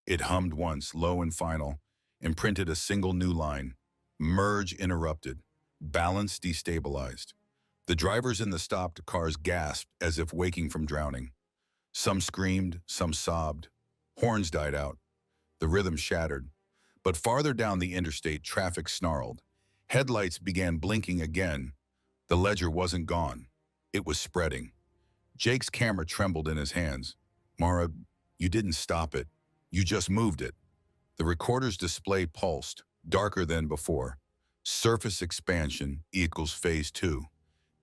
It hummed once, low and final, and printed a single new line. Merge interrupted. Balance destabilized. The drivers in the stopped cars gasped as if waking from drowning. Some screamed, some sobbed. Horns died out. The rhythm shattered. But farther down the interstate, traffic snarled. Headlights began blinking again. The ledger wasn't gone. It was spreading. Jake's camera trembled in his hands. Mara, you didn't stop it. You just moved it. The recorder's display pulsed, darker than before. Surface expansion equals phase 2.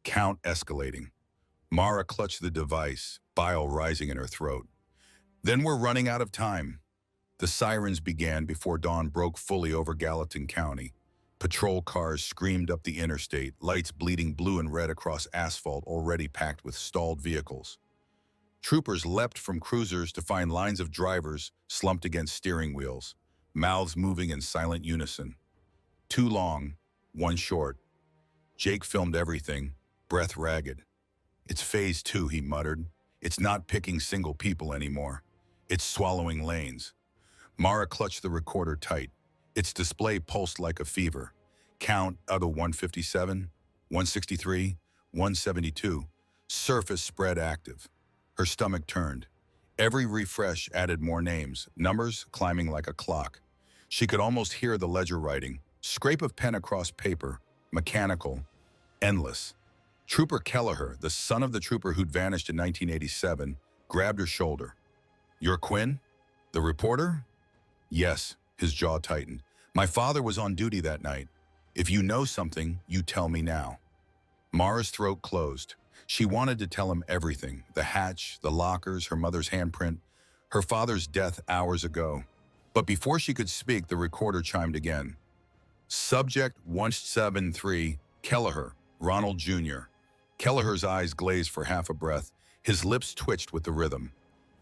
Count escalating. Mara clutched the device, bile rising in her throat. Then we're running out of time. The sirens began before dawn broke fully over Gallatin County. Patrol cars screamed up the interstate, lights bleeding blue and red across asphalt already packed with stalled vehicles. Troopers leapt from cruisers to find lines of drivers slumped against steering wheels, mouths moving in silent unison. 2 long, 1 short. Jake filmed everything, breath ragged. It's phase 2, he muttered. It's not picking single people anymore. It's swallowing lanes. Mara clutched the recorder tight. Its display pulsed like a fever. Count out of 157, 163, 172. Surface spread active. Her stomach turned. Every refresh added more names, numbers climbing like a clock. She could almost hear the ledger writing. Scrape of pen across paper, mechanical, endless. Trooper Kelleher, the son of the trooper who'd vanished in 1987, grabbed her shoulder. You're Quinn? The reporter? Yes, his jaw tightened. My father was on duty that night. If you know something, you tell me now. Mara's throat closed. She wanted to tell him everything, the hatch, the lockers, her mother's handprint, her father's death hours ago. But before she could speak, the recorder chimed again. Subject 173, Kelleher, Ronald Jr. Kelleher's eyes glazed for half a breath. His lips twitched with the rhythm.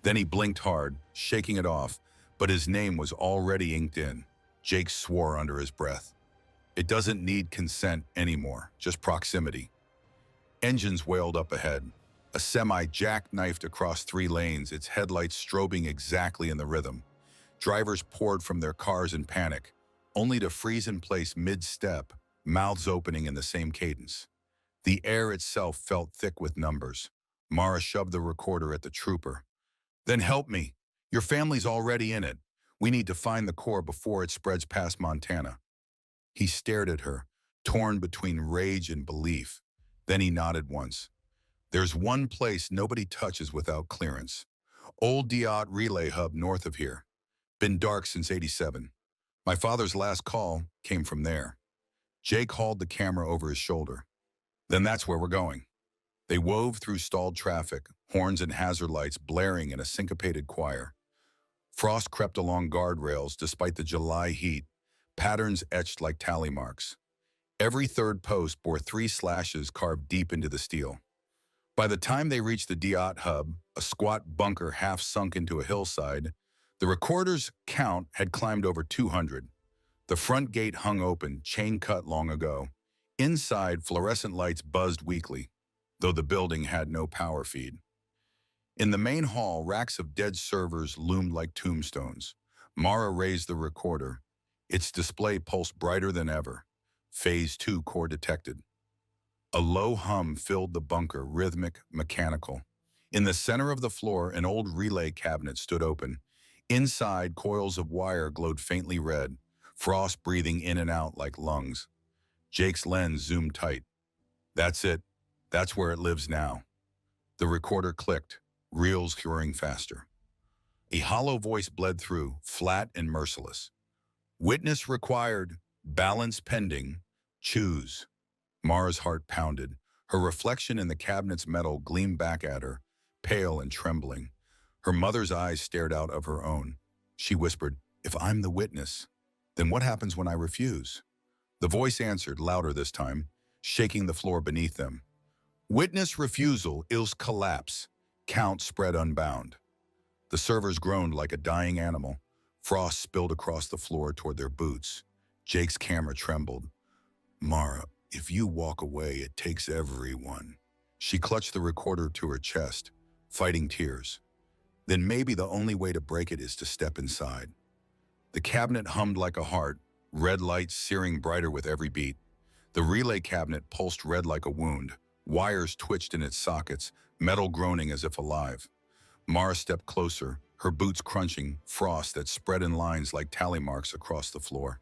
Then he blinked hard, shaking it off, but his name was already inked in. Jake swore under his breath. It doesn't need consent anymore, just proximity. Engines wailed up ahead. A semi jackknifed across 3 lanes, its headlights strobing exactly in the rhythm. Drivers poured from their cars in panic, only to freeze in place mid-step, mouths opening in the same cadence. The air itself felt thick with numbers. Mara shoved the recorder at the trooper. Then help me. Your family's already in it. We need to find the core before it spreads past Montana. He stared at her, torn between rage and belief. Then he nodded once. There's one place nobody touches without clearance. Old Diot Relay Hub north of here. Been dark since '87. My father's last call came from there. Jake hauled the camera over his shoulder. Then that's where we're going. They wove through stalled traffic, horns and hazard lights blaring in a syncopated choir. Frost crept along guardrails despite the July heat, patterns etched like tally marks. Every third post bore 3 slashes carved deep into the steel. By the time they reached the Diat hub, a squat bunker half sunk into a hillside, the recorder's count had climbed over 200. The front gate hung open, chain cut long ago. Inside, fluorescent lights buzzed weakly, though the building had no power feed. In the main hall, racks of dead servers loomed like tombstones. Mara raised the recorder. Its display pulsed brighter than ever. Phase 2 core detected. A low hum filled the bunker, rhythmic, mechanical. In the center of the floor, an old relay cabinet stood open. Inside, coils of wire glowed faintly red, frost breathing in and out like lungs. Jake's lens zoomed tight. That's it. That's where it lives now. The recorder clicked, reels whirring faster. A hollow voice bled through, flat and merciless. Witness required, balance pending, choose. Mara's heart pounded. Her reflection in the cabinet's metal gleamed back at her, pale and trembling. Her mother's eyes stared out of her own. She whispered, "If I'm the witness, then what happens when I refuse?" The voice answered, louder this time, shaking the floor beneath them. "Witness refusal, ills collapse. Count spread unbound." The servers groaned like a dying animal. Frost spilled across the floor toward their boots. Jake's camera trembled. "Mara, if you walk away, it takes everyone." She clutched the recorder to her chest, fighting tears. "Then maybe the only way to break it is to step inside." The cabinet hummed like a heart, red lights searing brighter with every beat. The relay cabinet pulsed red like a wound. Wires twitched in its sockets, metal groaning as if alive. Mara stepped closer, her boots crunching, frost that spread in lines like tally marks across the floor.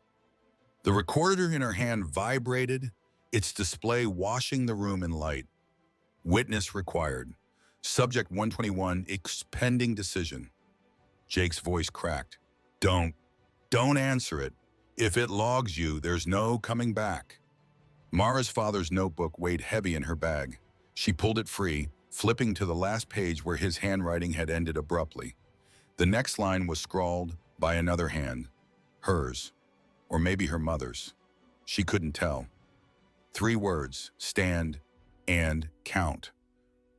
The recorder in her hand vibrated, its display washing the room in light. Witness required. Subject 121, pending decision. Jake's voice cracked. Don't answer it. If it logs you, there's no coming back." Mara's father's notebook weighed heavy in her bag. She pulled it free, flipping to the last page where his handwriting had ended abruptly. The next line was scrawled by another hand. Hers. Or maybe her mother's. She couldn't tell. 3 words, stand and count.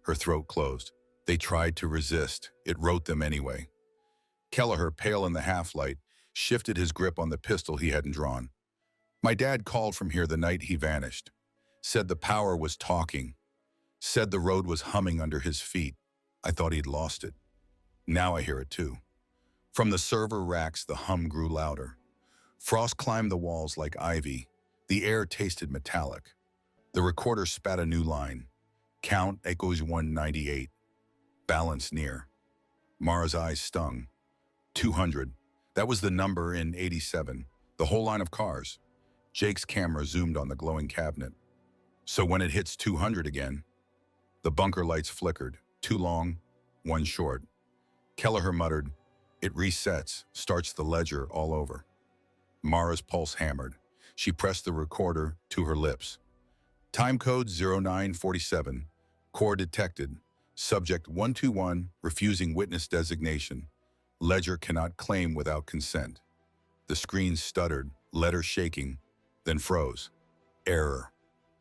Her throat closed. They tried to resist. It wrote them anyway. Kelleher, pale in the half-light, shifted his grip on the pistol he hadn't drawn. "My dad called from here the night he vanished. Said the power was talking. Said the road was humming under his feet. I thought he'd lost it. Now I hear it too." From the server racks, the hum grew louder. Frost climbed the walls like ivy. The air tasted metallic. The recorder spat a new line. Count echoes 198. Balance near. Mara's eyes stung. 200. That was the number in 87. The whole line of cars. Jake's camera zoomed on the glowing cabinet. So when it hits 200 again, the bunker lights flickered. 2 long, 1 short. Kelleher muttered, "It resets, starts the ledger all over." Mara's pulse hammered. She pressed the recorder to her lips. Time code 0947. Core detected. Subject 121, refusing witness designation. Ledger cannot claim without consent. The screen stuttered, letter shaking, then froze. Error.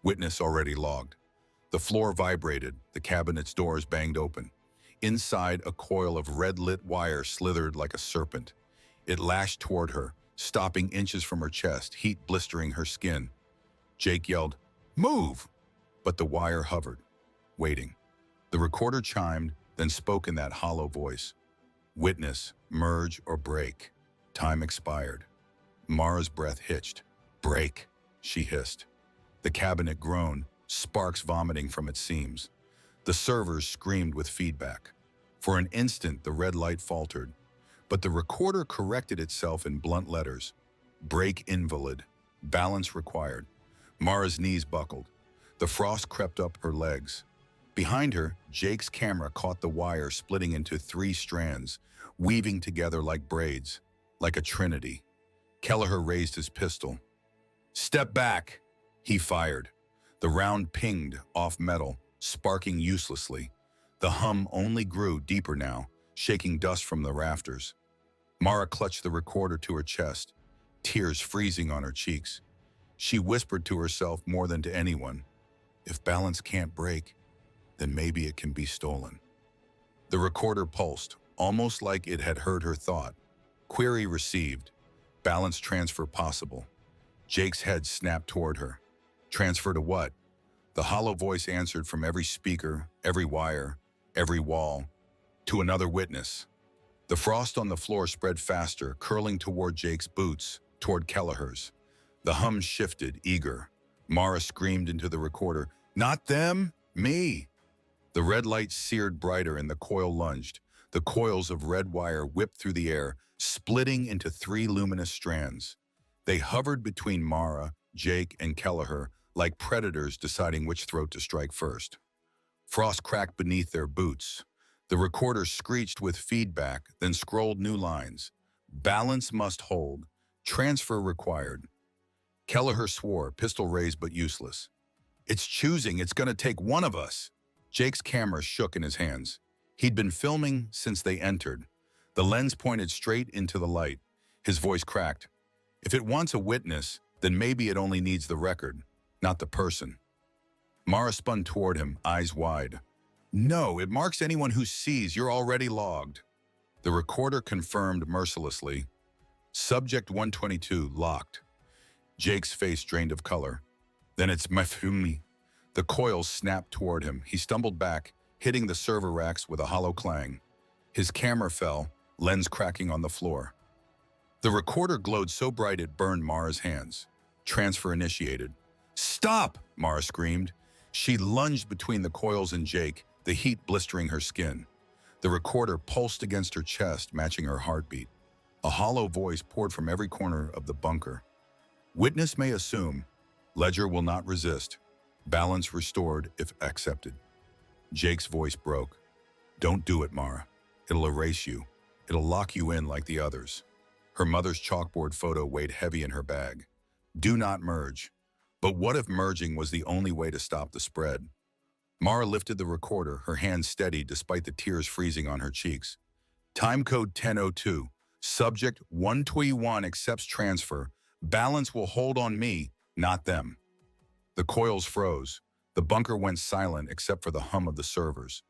Witness already logged. The floor vibrated, the cabinet's doors banged open. Inside, a coil of red-lit wire slithered like a serpent. It lashed toward her, stopping inches from her chest, heat blistering her skin. Jake yelled, "Move!" But the wire hovered, waiting. The recorder chimed, then spoke in that hollow voice. "Witness, merge or break." Time expired. Mara's breath hitched. "Break," she hissed. The cabinet groaned, sparks vomiting from its seams. The servers screamed with feedback. For an instant, the red light faltered, but the recorder corrected itself in blunt letters. Break invalid. Balance required. Mara's knees buckled. The frost crept up her legs. Behind her, Jake's camera caught the wire splitting into 3 strands, weaving together like braids, like a trinity. Kelleher raised his pistol. "Step back!" He fired. The round pinged off metal, sparking uselessly. The hum only grew deeper now, shaking dust from the rafters. Mara clutched the recorder to her chest, tears freezing on her cheeks. She whispered to herself more than to anyone, if balance can't break, then maybe it can be stolen. The recorder pulsed, almost like it had heard her thought. Query received. Balance transfer possible. Jake's head snapped toward her. Transfer to what? The hollow voice answered from every speaker, every wire, every wall. To another witness. The frost on the floor spread faster, curling toward Jake's boots, toward Kelleher's. The hum shifted, eager. Mara screamed into the recorder, "Not them, me!" The red light seared brighter and the coil lunged. The coils of red wire whipped through the air, splitting into 3 luminous strands. They hovered between Mara, Jake, and Kelleher like predators deciding which throat to strike first. Frost cracked beneath their boots. The recorder screeched with feedback, then scrolled new lines. Balance must hold. Transfer required. Kelleher swore, pistol raised but useless. It's choosing. It's going to take one of us. Jake's camera shook in his hands. He'd been filming since they entered. The lens pointed straight into the light. His voice cracked. If it wants a witness, then maybe it only needs the record, not the person. Mara spun toward him, eyes wide. No, it marks anyone who sees. You're already logged. The recorder confirmed mercilessly. Subject 122 locked. Jake's face drained of color. Then it's Mefumi. The coils snapped toward him. He stumbled back, hitting the server racks with a hollow clang. His camera fell, lens cracking on the floor. The recorder glowed so bright it burned Mara's hands. Transfer initiated. Stop! Mara screamed. She lunged between the coils and Jake, the heat blistering her skin. The recorder pulsed against her chest, matching her heartbeat. A hollow voice poured from every corner of the bunker. Witness may assume. Ledger will not resist. Balance restored if accepted. Jake's voice broke. Don't do it, Mara. It'll erase you. It'll lock you in like the others. Her mother's chalkboard photo weighed heavy in her bag. Do not merge. But what if merging was the only way to stop the spread? Mara lifted the recorder, her hands steady despite the tears freezing on her cheeks. Timecode 1002. Subject 121 accepts transfer. Balance will hold on me, not them. The coils froze. The bunker went silent except for the hum of the servers.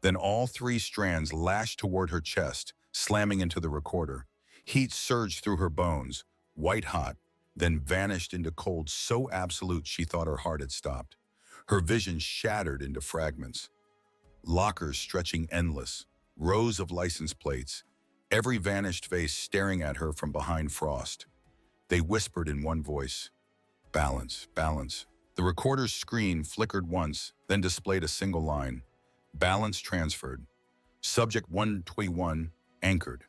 Then all 3 strands lashed toward her chest, slamming into the recorder. Heat surged through her bones, white hot, then vanished into cold so absolute she thought her heart had stopped. Her vision shattered into fragments. Lockers stretching endless, rows of license plates, every vanished face staring at her from behind frost. They whispered in one voice, balance, balance. The recorder's screen flickered once, then displayed a single line. Balance transferred. Subject 121 anchored.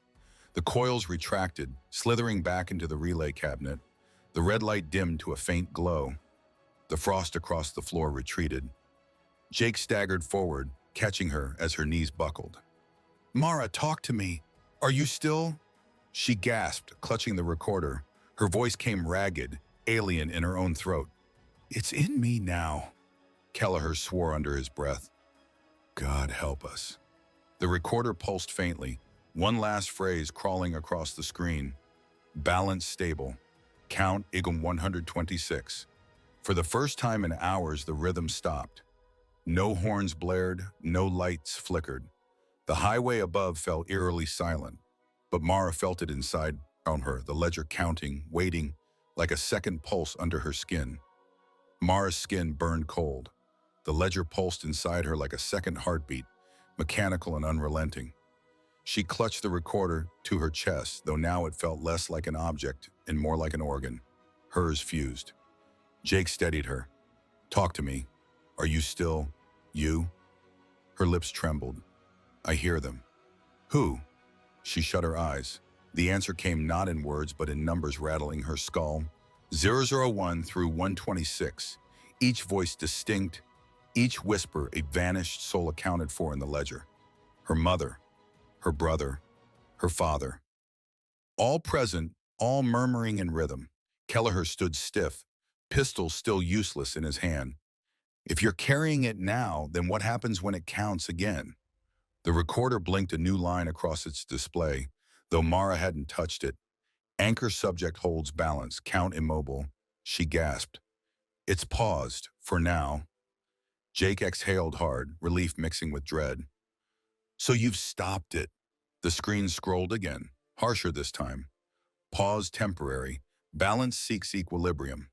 The coils retracted, slithering back into the relay cabinet. The red light dimmed to a faint glow. The frost across the floor retreated. Jake staggered forward, catching her as her knees buckled. Mara, talk to me. Are you still? She gasped, clutching the recorder. Her voice came ragged, alien in her own throat. It's in me now, Kelleher swore under his breath. God help us. The recorder pulsed faintly, one last phrase crawling across the screen. Balance stable. Count Igum 126. For the first time in hours, the rhythm stopped. No horns blared, no lights flickered. The highway above fell eerily silent, but Mara felt it inside on her, the ledger counting, waiting, like a second pulse under her skin. Mara's skin burned cold. The ledger pulsed inside her like a second heartbeat, mechanical and unrelenting. She clutched the recorder to her chest, though now it felt less like an object and more like an organ. Hers fused. Jake steadied her. Talk to me. Are you still you? Her lips trembled. I hear them. Who? She shut her eyes. The answer came not in words, but in numbers rattling her skull. 001 through 126. Each voice distinct, each whisper a vanished soul accounted for in the ledger. Her mother, her brother, her father. All present, all murmuring in rhythm. Kelleher stood stiff, pistol still useless in his hand. If you're carrying it now, then what happens when it counts again? The recorder blinked a new line across its display, though Mara hadn't touched it. Anchor subject holds balance, count immobile. She gasped. It's paused, for now. Jake exhaled hard, relief mixing with dread. So you've stopped it. The screen scrolled again, harsher this time. Pause temporary. Balance seeks equilibrium.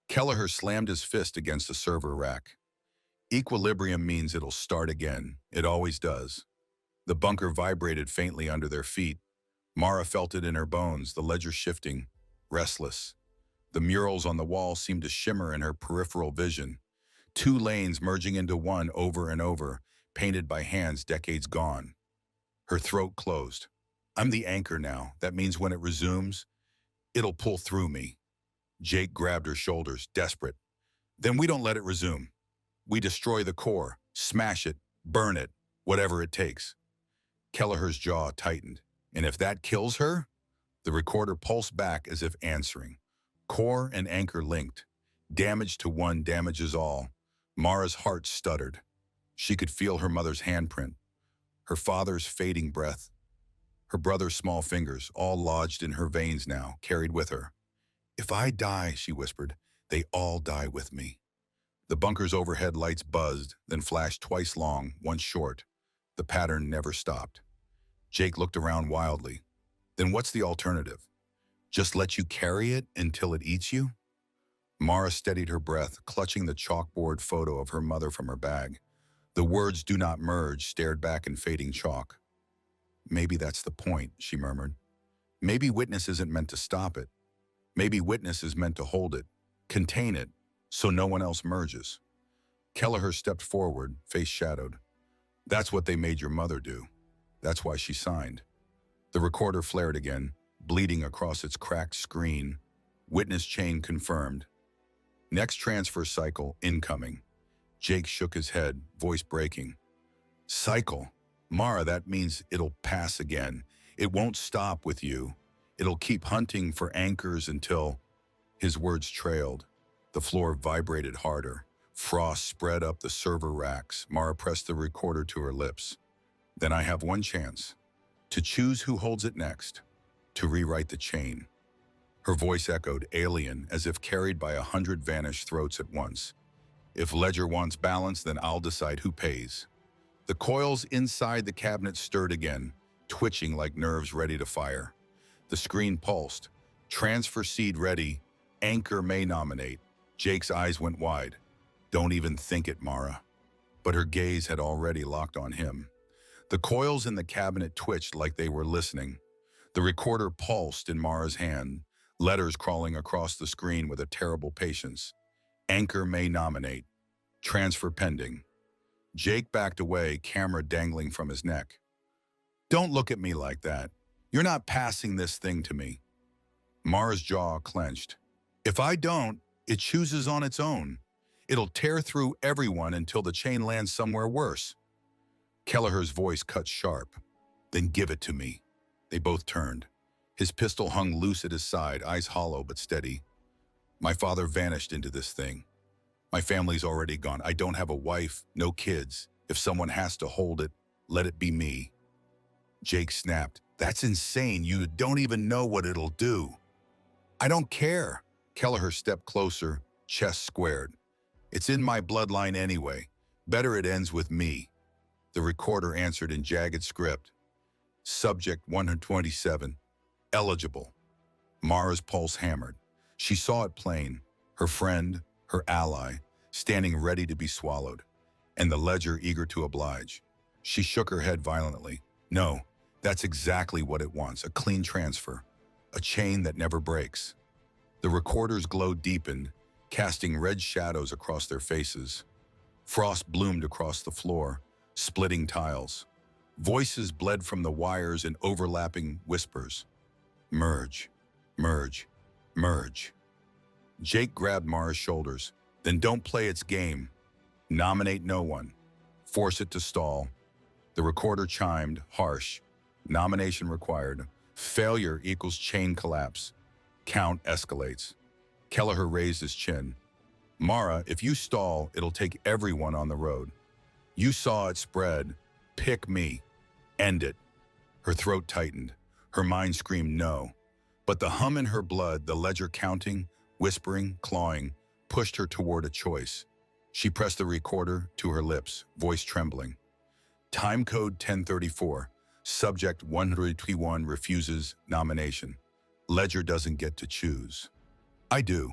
Kelleher slammed his fist against the server rack. Equilibrium means it'll start again. It always does. The bunker vibrated faintly under their feet. Mara felt it in her bones, the ledger shifting, restless. The murals on the wall seemed to shimmer in her peripheral vision. Two lanes merging into one over and over, painted by hands decades gone. Her throat closed. I'm the anchor now. That means when it resumes, it'll pull through me. Jake grabbed her shoulders, desperate. Then we don't let it resume. We destroy the core, smash it, burn it, whatever it takes. Kelleher's jaw tightened. And if that kills her? The recorder pulsed back as if answering. Core and anchor linked. Damage to one damages all. Mara's heart stuttered. She could feel her mother's handprint, her father's fading breath, her brother's small fingers, all lodged in her veins now, carried with her. If I die, she whispered, they all die with me. The bunker's overhead lights buzzed, then flashed twice long, once short. The pattern never stopped. Jake looked around wildly. Then what's the alternative? Just let you carry it until it eats you? Mara steadied her breath, clutching the chalkboard photo of her mother from her bag. The words "do not merge" stared back in fading chalk. Maybe that's the point, she murmured. Maybe witness isn't meant to stop it. Maybe witness is meant to hold it, contain it, so no one else merges. Kelleher stepped forward, face shadowed. That's what they made your mother do. That's why she signed. The recorder flared again, bleeding across its cracked screen. Witness chain confirmed. Next transfer cycle incoming. Jake shook his head, voice breaking. Cycle? Mara, that means it'll pass again. It won't stop with you. It'll keep hunting for anchors until... His words trailed. The floor vibrated harder. Frost spread up the server racks. Mara pressed the recorder to her lips. Then I have one chance. To choose who holds it next. To rewrite the chain. Her voice echoed, alien, as if carried by 100 vanished throats at once. If Ledger wants balance, then I'll decide who pays. The coils inside the cabinet stirred again, twitching like nerves ready to fire. The screen pulsed. Transfer seed ready. Anchor may nominate. Jake's eyes went wide. Don't even think it, Mara. But her gaze had already locked on him. The coils in the cabinet twitched like they were listening. The recorder pulsed in Mara's hand, letters crawling across the screen with a terrible patience. Anchor may nominate. Transfer pending. Jake backed away, camera dangling from his neck. Don't look at me like that. You're not passing this thing to me. Mara's jaw clenched. If I don't, it chooses on its own. It'll tear through everyone until the chain lands somewhere worse. Kelleher's voice cut sharp. Then give it to me. They both turned. His pistol hung loose at his side, eyes hollow but steady. My father vanished into this thing. My family's already gone. I don't have a wife, no kids. If someone has to hold it, let it be me. Jake snapped. That's insane. You don't even know what it'll do. I don't care. Kelleher stepped closer, chest squared. It's in my bloodline anyway. Better it ends with me. The recorder answered in jagged script. Subject 127. Eligible. Mara's pulse hammered. She saw it plain. Her friend, her ally, standing ready to be swallowed. And the ledger eager to oblige. She shook her head violently. No, that's exactly what it wants. A clean transfer. A chain that never breaks. The recorder's glow deepened, casting red shadows across their faces. Frost bloomed across the floor, splitting tiles. Voices bled from the wires in overlapping whispers. Merge, merge, merge. Jake grabbed Mara's shoulders. Then don't play its game. Nominate no one. Force it to stall. The recorder chimed, harsh. Nomination required. Failure equals chain collapse. Count escalates. Kelleher raised his chin. Mara, if you stall, it'll take everyone on the road. You saw it spread. Pick me. End it. Her throat tightened. Her mind screamed no. But the hum in her blood, the ledger counting, Whispering, clawing, pushed her toward a choice. She pressed the recorder to her lips, voice trembling. Time code 1034. Subject 121 refuses nomination. Ledger doesn't get to choose. I do.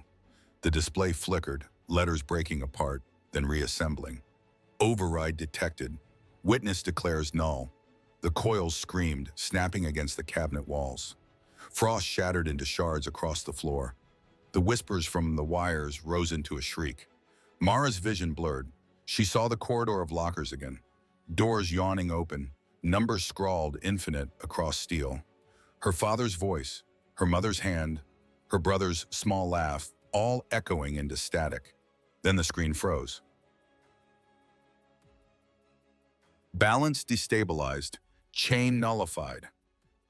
The display flickered, letters breaking apart, then reassembling. Override detected. Witness declares null. The coils screamed, snapping against the cabinet walls. Frost shattered into shards across the floor. The whispers from the wires rose into a shriek. Mara's vision blurred. She saw the corridor of lockers again. Doors yawning open, numbers scrawled infinite across steel. Her father's voice, her mother's hand, her brother's small laugh, all echoing into static. Then the screen froze. Balance destabilized, chain nullified.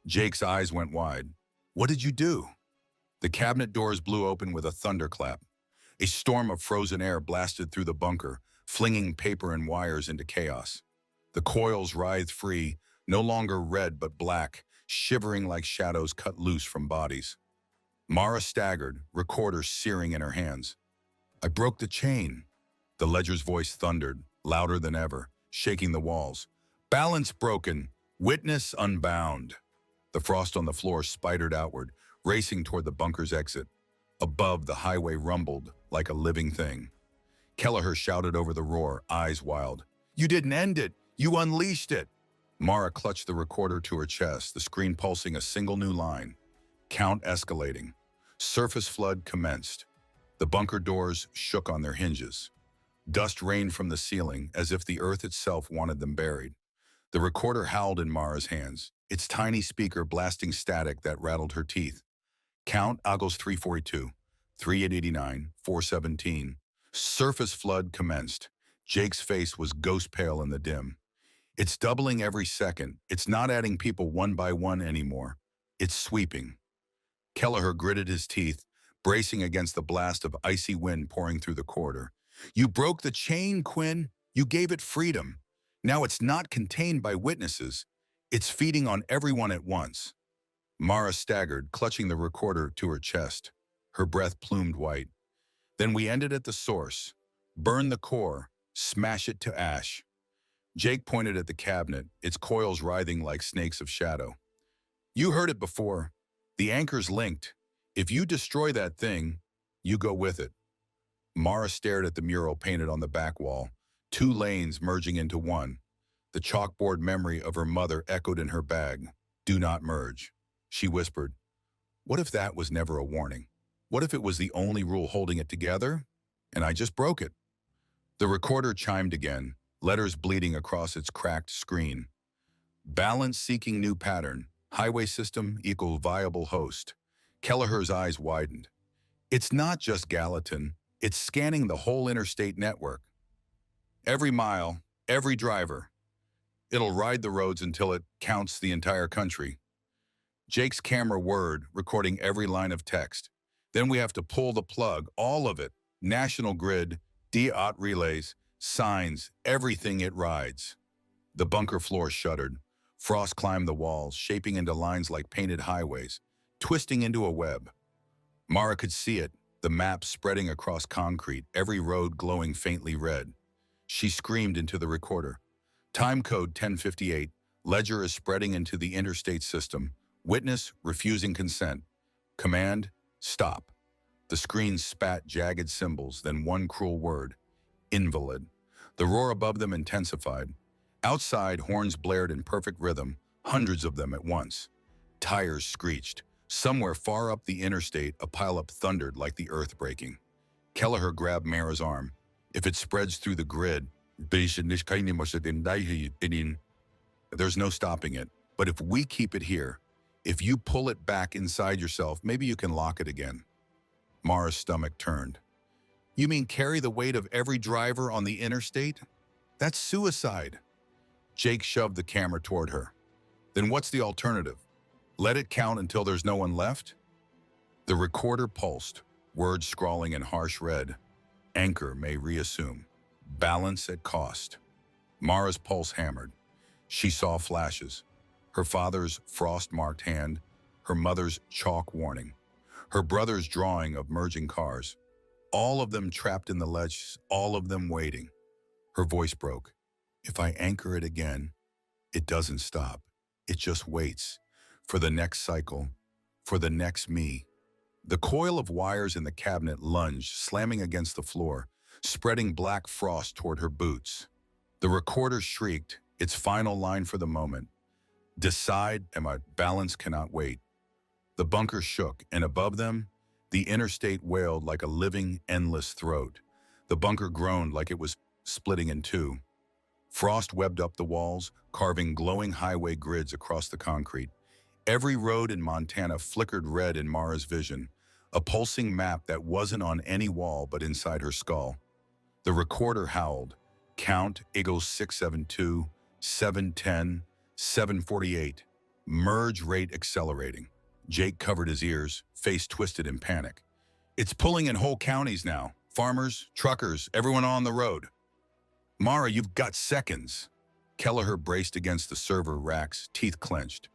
Jake's eyes went wide. What did you do? The cabinet doors blew open with a thunderclap. A storm of frozen air blasted through the bunker, flinging paper and wires into chaos. The coils writhed free, no longer red but black, shivering like shadows cut loose from bodies. Mara staggered, recorder searing in her hands. I broke the chain. The ledger's voice thundered, louder than ever, shaking the walls. Balance broken, witness unbound. The frost on the floor spidered outward, racing toward the bunker's exit. Above, the highway rumbled like a living thing. Kelleher shouted over the roar, eyes wild. You didn't end it! You unleashed it! Mara clutched the recorder to her chest, the screen pulsing a single new line. Count escalating. Surface flood commenced. The bunker doors shook on their hinges. Dust rained from the ceiling as if the earth itself wanted them buried. The recorder howled in Mara's hands, its tiny speaker blasting static that rattled her teeth. Count Agos 342, 3889, 417. Surface flood commenced. Jake's face was ghost pale in the dim. It's doubling every second. It's not adding people one by one anymore. It's sweeping. Kelleher gritted his teeth, bracing against the blast of icy wind pouring through the corridor. You broke the chain, Quinn. You gave it freedom. Now it's not contained by witnesses. It's feeding on everyone at once. Mara staggered, clutching the recorder to her chest. Her breath plumed white. Then we ended at the source. Burn the core. Smash it to ash. Jake pointed at the cabinet, its coils writhing like snakes of shadow. You heard it before. The anchor's linked. If you destroy that thing, you go with it. Mara stared at the mural painted on the back wall, two lanes merging into one. The chalkboard memory of her mother echoed in her bag. Do not merge. She whispered, what if that was never a warning? What if it was the only rule holding it together? And I just broke it. The recorder chimed again, letters bleeding across its cracked screen. Balance seeking new pattern. Highway system equal viable host. Kelleher's eyes widened. It's not just Gallatin. It's scanning the whole interstate network. Every mile, every driver. It'll ride the roads until it counts the entire country. Jake's camera whirred, recording every line of text. Then we have to pull the plug, all of it. National grid, DOT relays, signs, everything it rides. The bunker floor shuddered. Frost climbed the walls, shaping into lines like painted highways, twisting into a web. Mara could see it, the map spreading across concrete, every road glowing faintly red. She screamed into the recorder. Time code 1058. Ledger is spreading into the interstate system. Witness refusing consent. Command, stop. The screen spat jagged symbols, then one cruel word. Invalid. The roar above them intensified. Outside, horns blared in perfect rhythm, hundreds of them at once. Tires screeched. Somewhere far up the interstate, a pileup thundered like the earth breaking. Kelleher grabbed Mara's arm. If it spreads through the grid, there's no stopping it. But if we keep it here, if you pull it back inside yourself, maybe you can lock it again. Mara's stomach turned. You mean carry the weight of every driver on the interstate? That's suicide. Jake shoved the camera toward her. Then what's the alternative? Let it count until there's no one left? The recorder pulsed, words scrawling in harsh red. Anchor may reassume. Balance at cost. Mara's pulse hammered. She saw flashes. Her father's frost-marked hand, her mother's chalk warning. her brother's drawing of merging cars. All of them trapped in the ledge, all of them waiting. Her voice broke. If I anchor it again, it doesn't stop. It just waits. For the next cycle, for the next me. The coil of wires in the cabinet lunged, slamming against the floor, spreading black frost toward her boots. The recorder shrieked, its final line for the moment. Decide, and my balance cannot wait. The bunker shook, and above them, the interstate wailed like a living, endless throat. The bunker groaned like it was splitting in two. Frost webbed up the walls, carving glowing highway grids across the concrete. Every road in Montana flickered red in Mara's vision, a pulsing map that wasn't on any wall but inside her skull. The recorder howled. Count Eagle 672, 710, 748. Merge rate accelerating. Jake covered his ears, face twisted in panic. It's pulling in whole counties now. Farmers, truckers, everyone on the road. Mara, you've got seconds. Kelleher braced against the server racks, teeth clenched.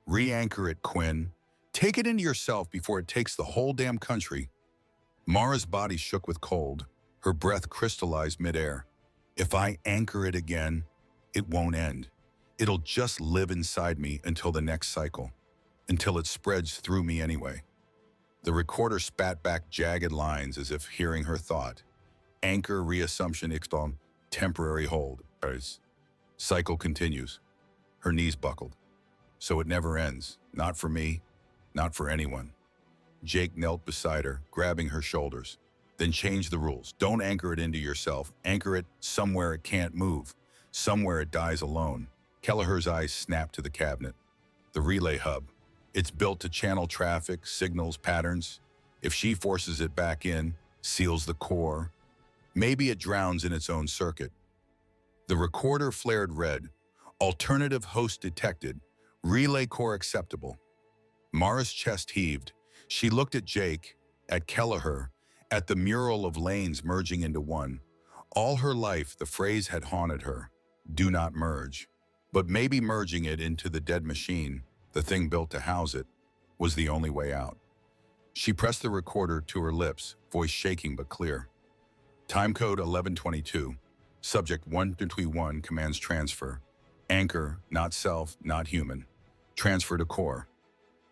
Re-anchor it, Quinn. Take it into yourself before it takes the whole damn country. Mara's body shook with cold. Her breath crystallized midair. If I anchor it again, it won't end. It'll just live inside me until the next cycle, until it spreads through me anyway. The recorder spat back jagged lines as if hearing her thought. Anchor reassumption ixton, temporary hold. Cycle continues. Her knees buckled. So it never ends. Not for me, not for anyone. Jake knelt beside her, grabbing her shoulders. Then change the rules. Don't anchor it into yourself. Anchor it somewhere it can't move, somewhere it dies alone. Kelleher's eyes snapped to the cabinet. The relay hub. It's built to channel traffic, signals, patterns. If she forces it back in, seals the core, maybe it drowns in its own circuit. The recorder flared red. Alternative host detected. Relay core acceptable. Mara's chest heaved. She looked at Jake, at Kelleher, at the mural of lanes merging into one. All her life, the phrase had haunted her. Do not merge. But maybe merging it into the dead machine, the thing built to house it, was the only way out. She pressed the recorder to her lips, voice shaking but clear. Timecode 1122. Subject 121 commands transfer. Anchor, not self, not human. Transfer to core.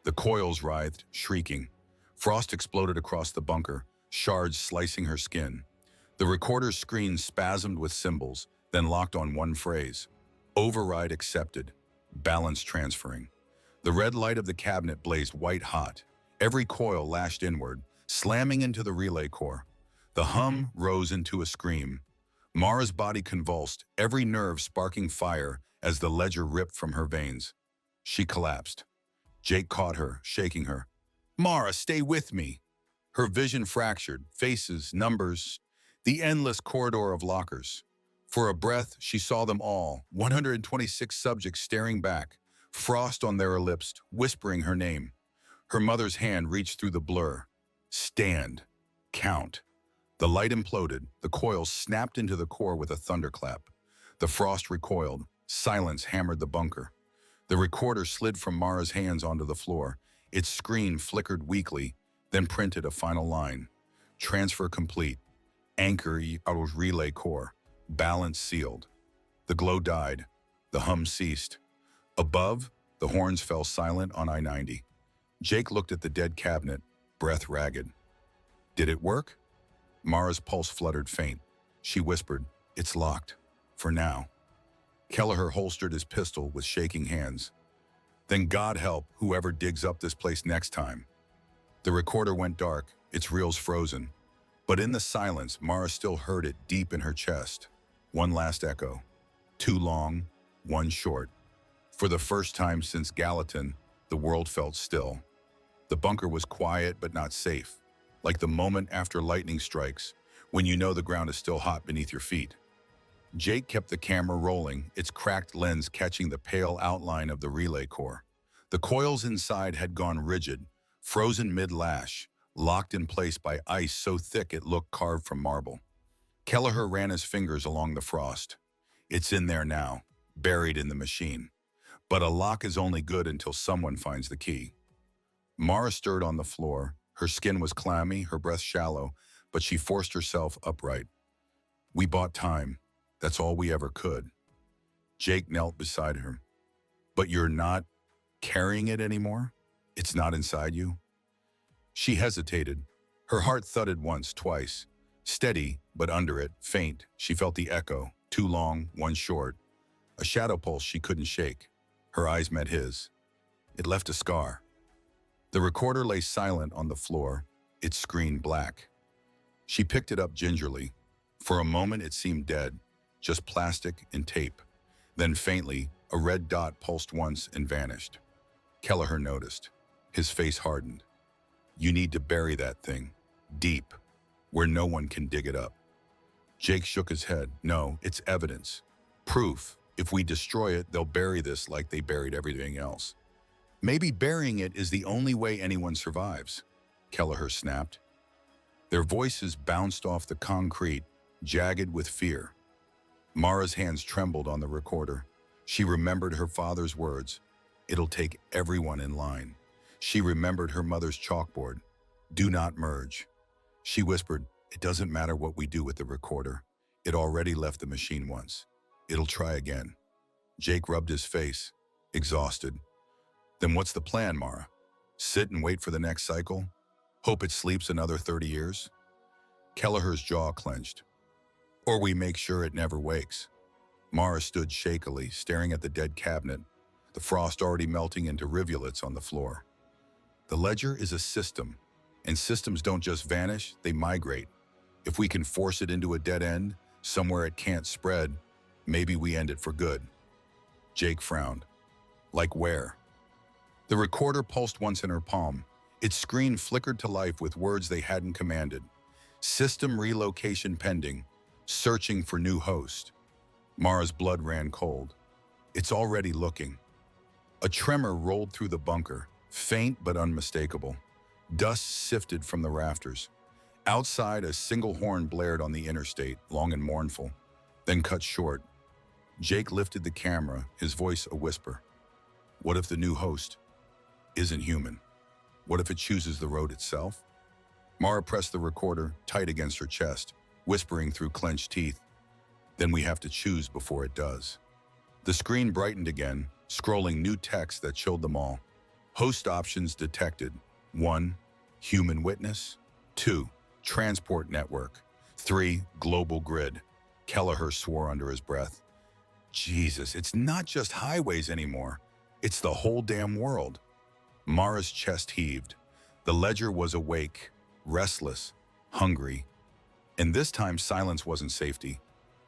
The coils writhed, shrieking. Frost exploded across the bunker, shards slicing her skin. The recorder's screen spasmed with symbols, then locked on one phrase. Override accepted. Balance transferring. The red light of the cabinet blazed white hot. Every coil lashed inward, slamming into the relay core. The hum rose into a scream. Mara's body convulsed, every nerve sparking fire as the ledger ripped from her veins. She collapsed. Jake caught her, shaking her. Mara, stay with me. Her vision fractured, faces, numbers, the endless corridor of lockers. For a breath, she saw them all, 126 subjects staring back, frost on their lips, whispering her name. Her mother's hand reached through the blur. Stand. Count. The light imploded, the coils snapped into the core with a thunderclap. The frost recoiled, silence hammered the bunker. The recorder slid from Mara's hands onto the floor. Its screen flickered weakly, then printed a final line. Transfer complete. Anchor out relay core. Balance sealed. The glow died. The hum ceased. Above, the horns fell silent on I-90. Jake looked at the dead cabinet, breath ragged. Did it work? Mara's pulse fluttered faint. She whispered, it's locked. For now. Kelleher holstered his pistol with shaking hands. Then God help whoever digs up this place next time. The recorder went dark, its reels frozen. But in the silence, Mara still heard it deep in her chest. One last echo. Two long, one short. For the first time since Gallatin, the world felt still. The bunker was quiet but not safe, like the moment after lightning strikes, when you know the ground is still hot beneath your feet. Jake kept the camera rolling, its cracked lens catching the pale outline of the relay core. The coils inside had gone rigid, frozen mid-lash, locked in place by ice so thick it looked carved from marble. Kelleher ran his fingers along the frost. It's in there now, buried in the machine. But a lock is only good until someone finds the key. Mara stirred on the floor, Her skin was clammy, her breath shallow, but she forced herself upright. We bought time. That's all we ever could. Jake knelt beside her. But you're not carrying it anymore? It's not inside you? She hesitated. Her heart thudded once, twice. Steady, but under it, faint, she felt the echo, two long, one short. A shadow pulse she couldn't shake. Her eyes met his. It left a scar. The recorder lay silent on the floor, its screen black. She picked it up gingerly. For a moment it seemed dead, just plastic and tape. Then faintly, a red dot pulsed once and vanished. Kelleher noticed. His face hardened. You need to bury that thing, deep, where no one can dig it up. Jake shook his head. No, it's evidence. Proof. If we destroy it, they'll bury this like they buried everything else. Maybe burying it is the only way anyone survives, Kelleher snapped. Their voices bounced off the concrete, jagged with fear. Mara's hands trembled on the recorder. She remembered her father's words. It'll take everyone in line. She remembered her mother's chalkboard. Do not merge. She whispered, it doesn't matter what we do with the recorder. It already left the machine once. It'll try again. Jake rubbed his face, exhausted. Then what's the plan, Mara? Sit and wait for the next cycle? Hope it sleeps another 30 years? Kelleher's jaw clenched. Or we make sure it never wakes. Mara stood shakily, staring at the dead cabinet, the frost already melting into rivulets on the floor. The ledger is a system, and systems don't just vanish, they migrate. If we can force it into a dead end, somewhere it can't spread, maybe we end it for good. Jake frowned. Like where? The recorder pulsed once in her palm. Its screen flickered to life with words they hadn't commanded. System relocation pending. Searching for new host. Mara's blood ran cold. It's already looking. A tremor rolled through the bunker, faint but unmistakable. Dust sifted from the rafters. Outside, a single horn blared on the interstate, long and mournful, then cut short. Jake lifted the camera, his voice a whisper. What if the new host isn't human? What if it chooses the road itself? Mara pressed the recorder tight against her chest, whispering through clenched teeth. Then we have to choose before it does. The screen brightened again, scrolling new text that showed them all. Host options detected. 1. Human witness. 2. Transport network. 3. Global grid. Kelleher swore under his breath. Jesus, it's not just highways anymore. It's the whole damn world. Mara's chest heaved. The ledger was awake, restless, hungry. And this time silence wasn't safety.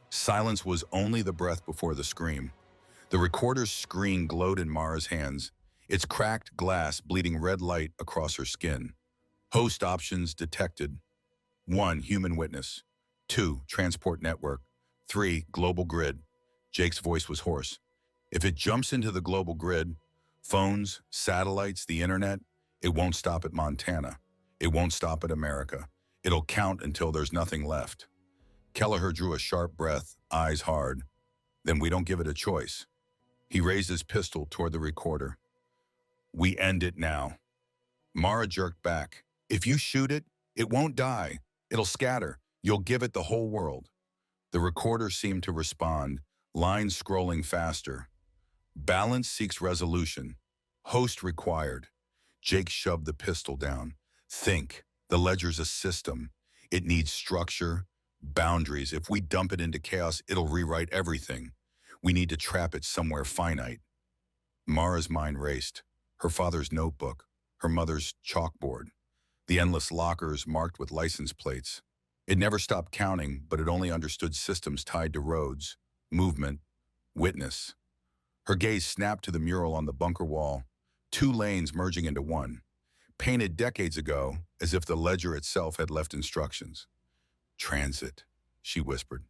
Silence was only the breath before the scream. The recorder's screen glowed in Mara's hands, its cracked glass bleeding red light across her skin. Host options detected. 1. Human witness. 2. Transport network. 3. Global grid. Jake's voice was hoarse. If it jumps into the global grid, phones, satellites, the internet, it won't stop at Montana. It won't stop at America. It'll count until there's nothing left. Kelleher drew a sharp breath, eyes hard. Then we don't give it a choice. He raised his pistol toward the recorder. We end it now. Mara jerked back. If you shoot it, it won't die. It'll scatter. You'll give it the whole world. The recorder seemed to respond, lines scrolling faster. Balance seeks resolution. Host required. Jake shoved the pistol down. Think. The ledger's a system. It needs structure, boundaries. If we dump it into chaos, it'll rewrite everything. We need to trap it somewhere finite. Mara's mind raced. Her father's notebook, her mother's chalkboard, the endless lockers marked with license plates. It never stopped counting, but it only understood systems tied to roads, movement, witness. Her gaze snapped to the mural on the bunker wall, 2 lanes merging into one, painted decades ago as if the ledger itself had left instructions. Transit, she whispered.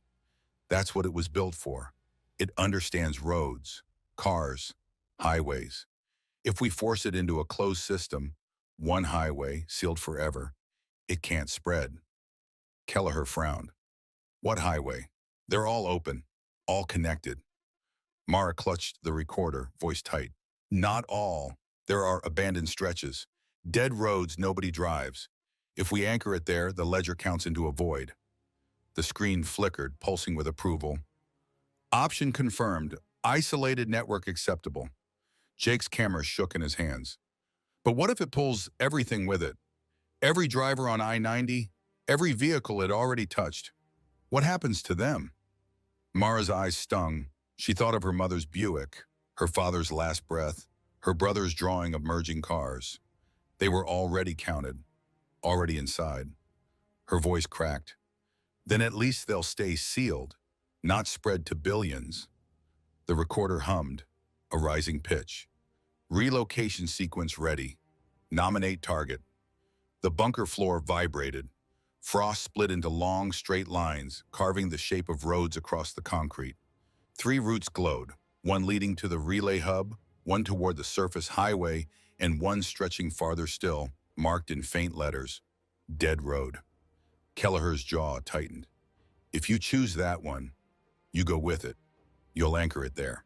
That's what it was built for. It understands roads, cars, highways. If we force it into a closed system, one highway, sealed forever, it can't spread. Kelleher frowned. What highway? They're all open, all connected. Mara clutched the recorder, voice tight. Not all. There are abandoned stretches, Dead roads nobody drives. If we anchor it there, the ledger counts into a void. The screen flickered, pulsing with approval. Option confirmed. Isolated network acceptable. Jake's camera shook in his hands. But what if it pulls everything with it? Every driver on I-90, every vehicle it already touched. What happens to them? Mara's eyes stung. She thought of her mother's Buick, her father's last breath, her brother's drawing of merging cars. They were already counted, already inside. Her voice cracked. Then at least they'll stay sealed, not spread to billions. The recorder hummed, a rising pitch. Relocation sequence ready. Nominate target. The bunker floor vibrated. Frost split into long, straight lines, carving the shape of roads across the concrete. 3 routes glowed, one leading to the relay hub, one toward the surface highway, and one stretching farther still, marked in faint letters, Dead Road. Kelleher's jaw tightened. If you choose that one, you go with it. You'll anchor it there.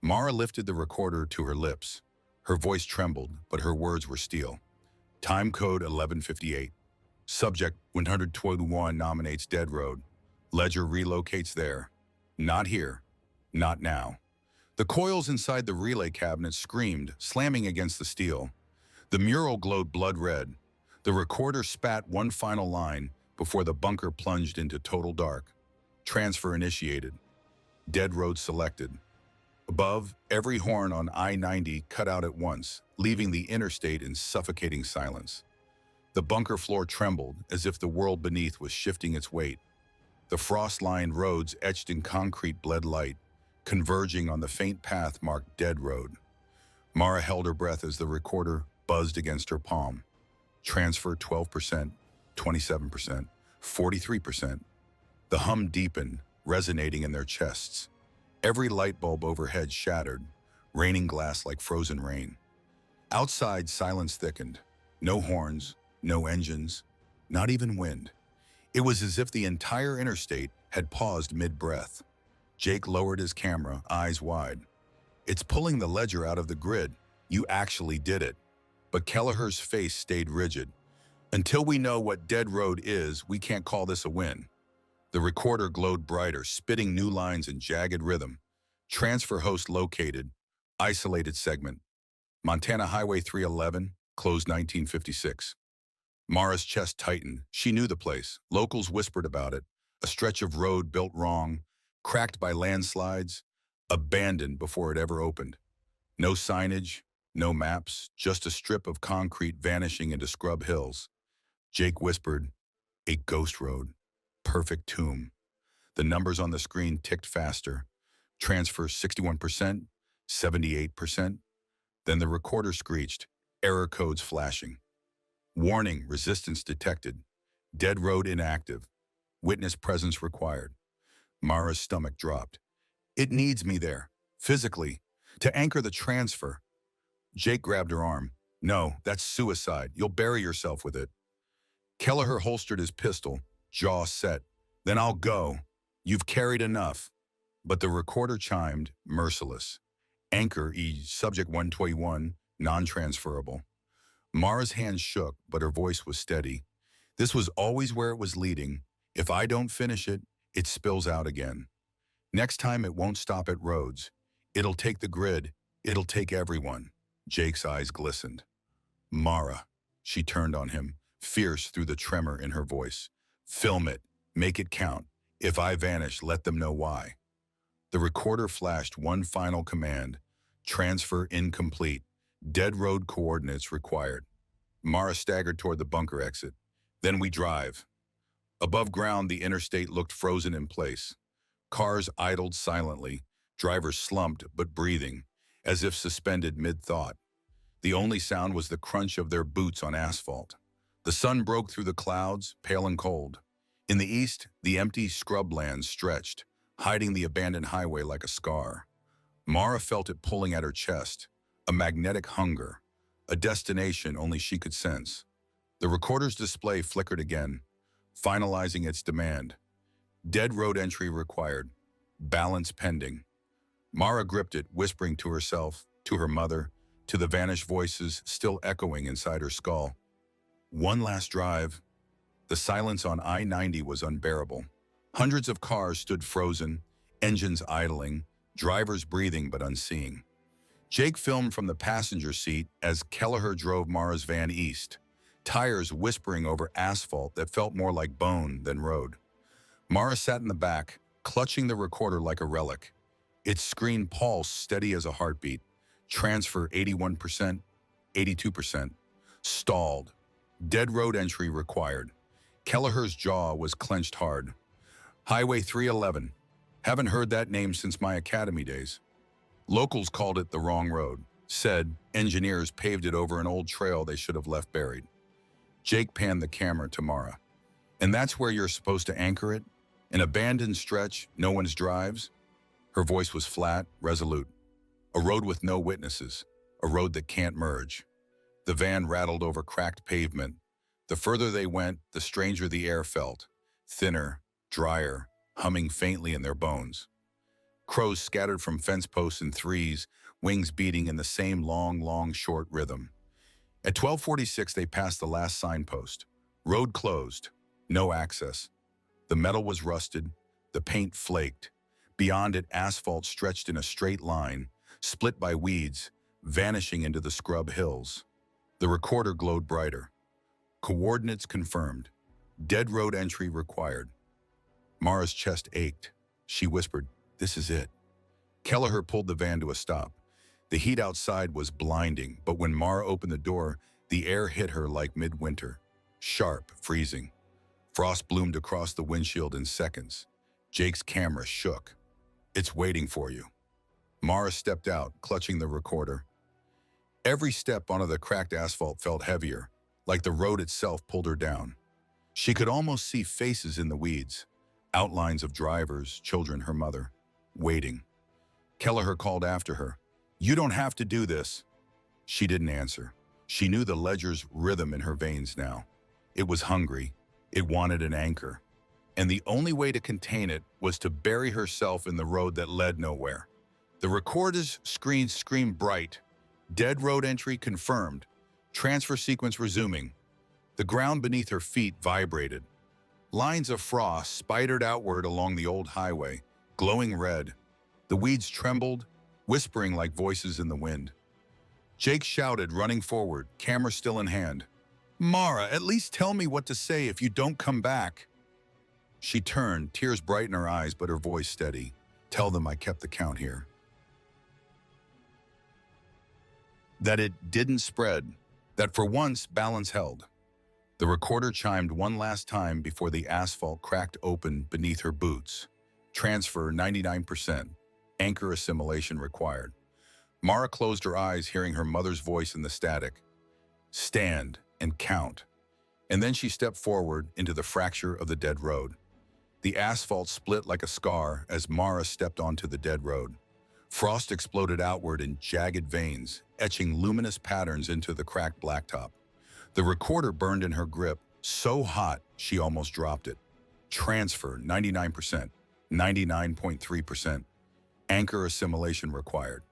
Mara lifted the recorder to her lips. Her voice trembled, but her words were steel. Time code 1158. Subject 121 nominates Dead Road. Ledger relocates there. Not here. Not now. The coils inside the relay cabinet screamed, slamming against the steel. The mural glowed blood red. The recorder spat one final line before the bunker plunged into total dark. Transfer initiated. Dead Road selected. Above, every horn on I-90 cut out at once, leaving the interstate in suffocating silence. The bunker floor trembled as if the world beneath was shifting its weight. The frost-lined roads etched in concrete bled light, converging on the faint path marked Dead Road. Mara held her breath as the recorder buzzed against her palm. Transfer 12%, 27%, 43%. The hum deepened, resonating in their chests. Every light bulb overhead shattered, raining glass like frozen rain. Outside, silence thickened. No horns, no engines, not even wind. It was as if the entire interstate had paused mid-breath. Jake lowered his camera, eyes wide. It's pulling the ledger out of the grid. You actually did it. But Kelleher's face stayed rigid. Until we know what Dead Road is, we can't call this a win. The recorder glowed brighter, spitting new lines in jagged rhythm. Transfer host located. Isolated segment. Montana Highway 311, closed 1956. Mara's chest tightened. She knew the place. Locals whispered about it. A stretch of road built wrong, cracked by landslides, abandoned before it ever opened. No signage, no maps, just a strip of concrete vanishing into scrub hills. Jake whispered, a ghost road. Perfect tomb. The numbers on the screen ticked faster. Transfer 61%, 78%. Then the recorder screeched, error codes flashing. Warning, resistance detected. Dead Road inactive. Witness presence required. Mara's stomach dropped. It needs me there, physically, to anchor the transfer. Jake grabbed her arm. No, that's suicide. You'll bury yourself with it. Kelleher holstered his pistol, jaw set. Then I'll go. You've carried enough. But the recorder chimed, merciless. Anchor E, subject 121, non-transferable. Mara's hands shook, but her voice was steady. This was always where it was leading. If I don't finish it, it spills out again. Next time it won't stop at roads. It'll take the grid. It'll take everyone. Jake's eyes glistened. Mara, she turned on him, fierce through the tremor in her voice. Film it. Make it count. If I vanish, let them know why. The recorder flashed one final command. Transfer incomplete. Dead Road coordinates required. Mara staggered toward the bunker exit. Then we drive. Above ground, the interstate looked frozen in place. Cars idled silently, drivers slumped but breathing, as if suspended mid-thought. The only sound was the crunch of their boots on asphalt. The sun broke through the clouds, pale and cold. In the east, the empty scrublands stretched, hiding the abandoned highway like a scar. Mara felt it pulling at her chest, a magnetic hunger, a destination only she could sense. The recorder's display flickered again, finalizing its demand. Dead Road entry required. Balance pending. Mara gripped it, whispering to herself, to her mother, to the vanished voices still echoing inside her skull. One last drive. The silence on I-90 was unbearable. Hundreds of cars stood frozen, engines idling, drivers breathing but unseeing. Jake filmed from the passenger seat as Kelleher drove Mara's van east, tires whispering over asphalt that felt more like bone than road. Mara sat in the back, clutching the recorder like a relic. Its screen pulsed steady as a heartbeat. Transfer 81%, 82%. Stalled. Dead road entry required. Kelleher's jaw was clenched hard. Highway 311. Haven't heard that name since my academy days. Locals called it the wrong road. Said engineers paved it over an old trail they should have left buried. Jake panned the camera to Mara. And that's where you're supposed to anchor it? An abandoned stretch no one's drives? Her voice was flat, resolute. A road with no witnesses. A road that can't merge. The van rattled over cracked pavement. The further they went, the stranger the air felt. Thinner, drier, humming faintly in their bones. Crows scattered from fence posts in threes, wings beating in the same long, short rhythm. At 12:46, they passed the last signpost. Road closed. No access. The metal was rusted. The paint flaked. Beyond it, asphalt stretched in a straight line, split by weeds, vanishing into the scrub hills. The recorder glowed brighter. Coordinates confirmed. Dead road entry required. Mara's chest ached. She whispered, "This is it." Kelleher pulled the van to a stop. The heat outside was blinding, but when Mara opened the door, the air hit her like midwinter. Sharp, freezing. Frost bloomed across the windshield in seconds. Jake's camera shook. "It's waiting for you." Mara stepped out, clutching the recorder. Every step onto the cracked asphalt felt heavier, like the road itself pulled her down. She could almost see faces in the weeds, outlines of drivers, children, her mother, waiting. Kelleher called after her, "You don't have to do this." She didn't answer. She knew the ledger's rhythm in her veins now. It was hungry. It wanted an anchor. And the only way to contain it was to bury herself in the road that led nowhere. The recorder's screen screamed bright. Dead road entry confirmed. Transfer sequence resuming. The ground beneath her feet vibrated. Lines of frost spidered outward along the old highway, glowing red. The weeds trembled, whispering like voices in the wind. Jake shouted, running forward, camera still in hand. "Mara, at least tell me what to say if you don't come back." She turned, tears bright in her eyes, but her voice steady. "Tell them I kept the count here. That it didn't spread. That for once, balance held." The recorder chimed one last time before the asphalt cracked open beneath her boots. Transfer 99%. Anchor assimilation required. Mara closed her eyes, hearing her mother's voice in the static. "Stand and count." And then she stepped forward into the fracture of the dead road. The asphalt split like a scar as Mara stepped onto the dead road. Frost exploded outward in jagged veins, etching luminous patterns into the cracked blacktop. The recorder burned in her grip, so hot she almost dropped it. Transfer 99%, 99.3%. Anchor assimilation required.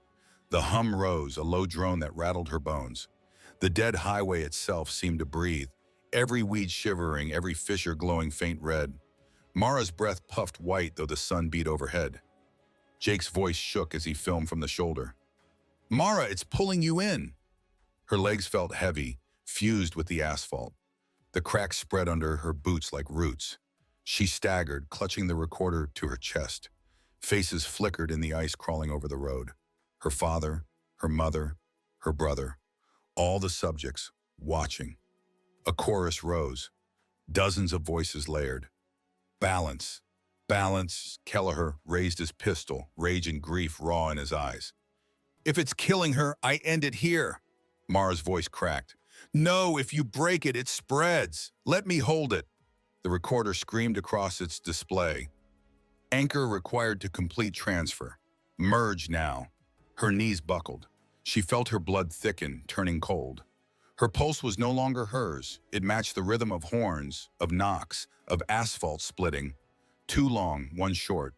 The hum rose, a low drone that rattled her bones. The dead highway itself seemed to breathe, every weed shivering, every fissure glowing faint red. Mara's breath puffed white though the sun beat overhead. Jake's voice shook as he filmed from the shoulder. "Mara, it's pulling you in." Her legs felt heavy, fused with the asphalt. The cracks spread under her boots like roots. She staggered, clutching the recorder to her chest. Faces flickered in the ice crawling over the road. Her father, her mother, her brother. All the subjects, watching. A chorus rose. Dozens of voices layered. "Balance. Balance." Kelleher raised his pistol, rage and grief raw in his eyes. "If it's killing her, I end it here." Mara's voice cracked. "No, if you break it, it spreads. Let me hold it." The recorder screamed across its display. Anchor required to complete transfer. Merge now. Her knees buckled. She felt her blood thicken, turning cold. Her pulse was no longer hers. It matched the rhythm of horns, of knocks, of asphalt splitting. Two long, one short.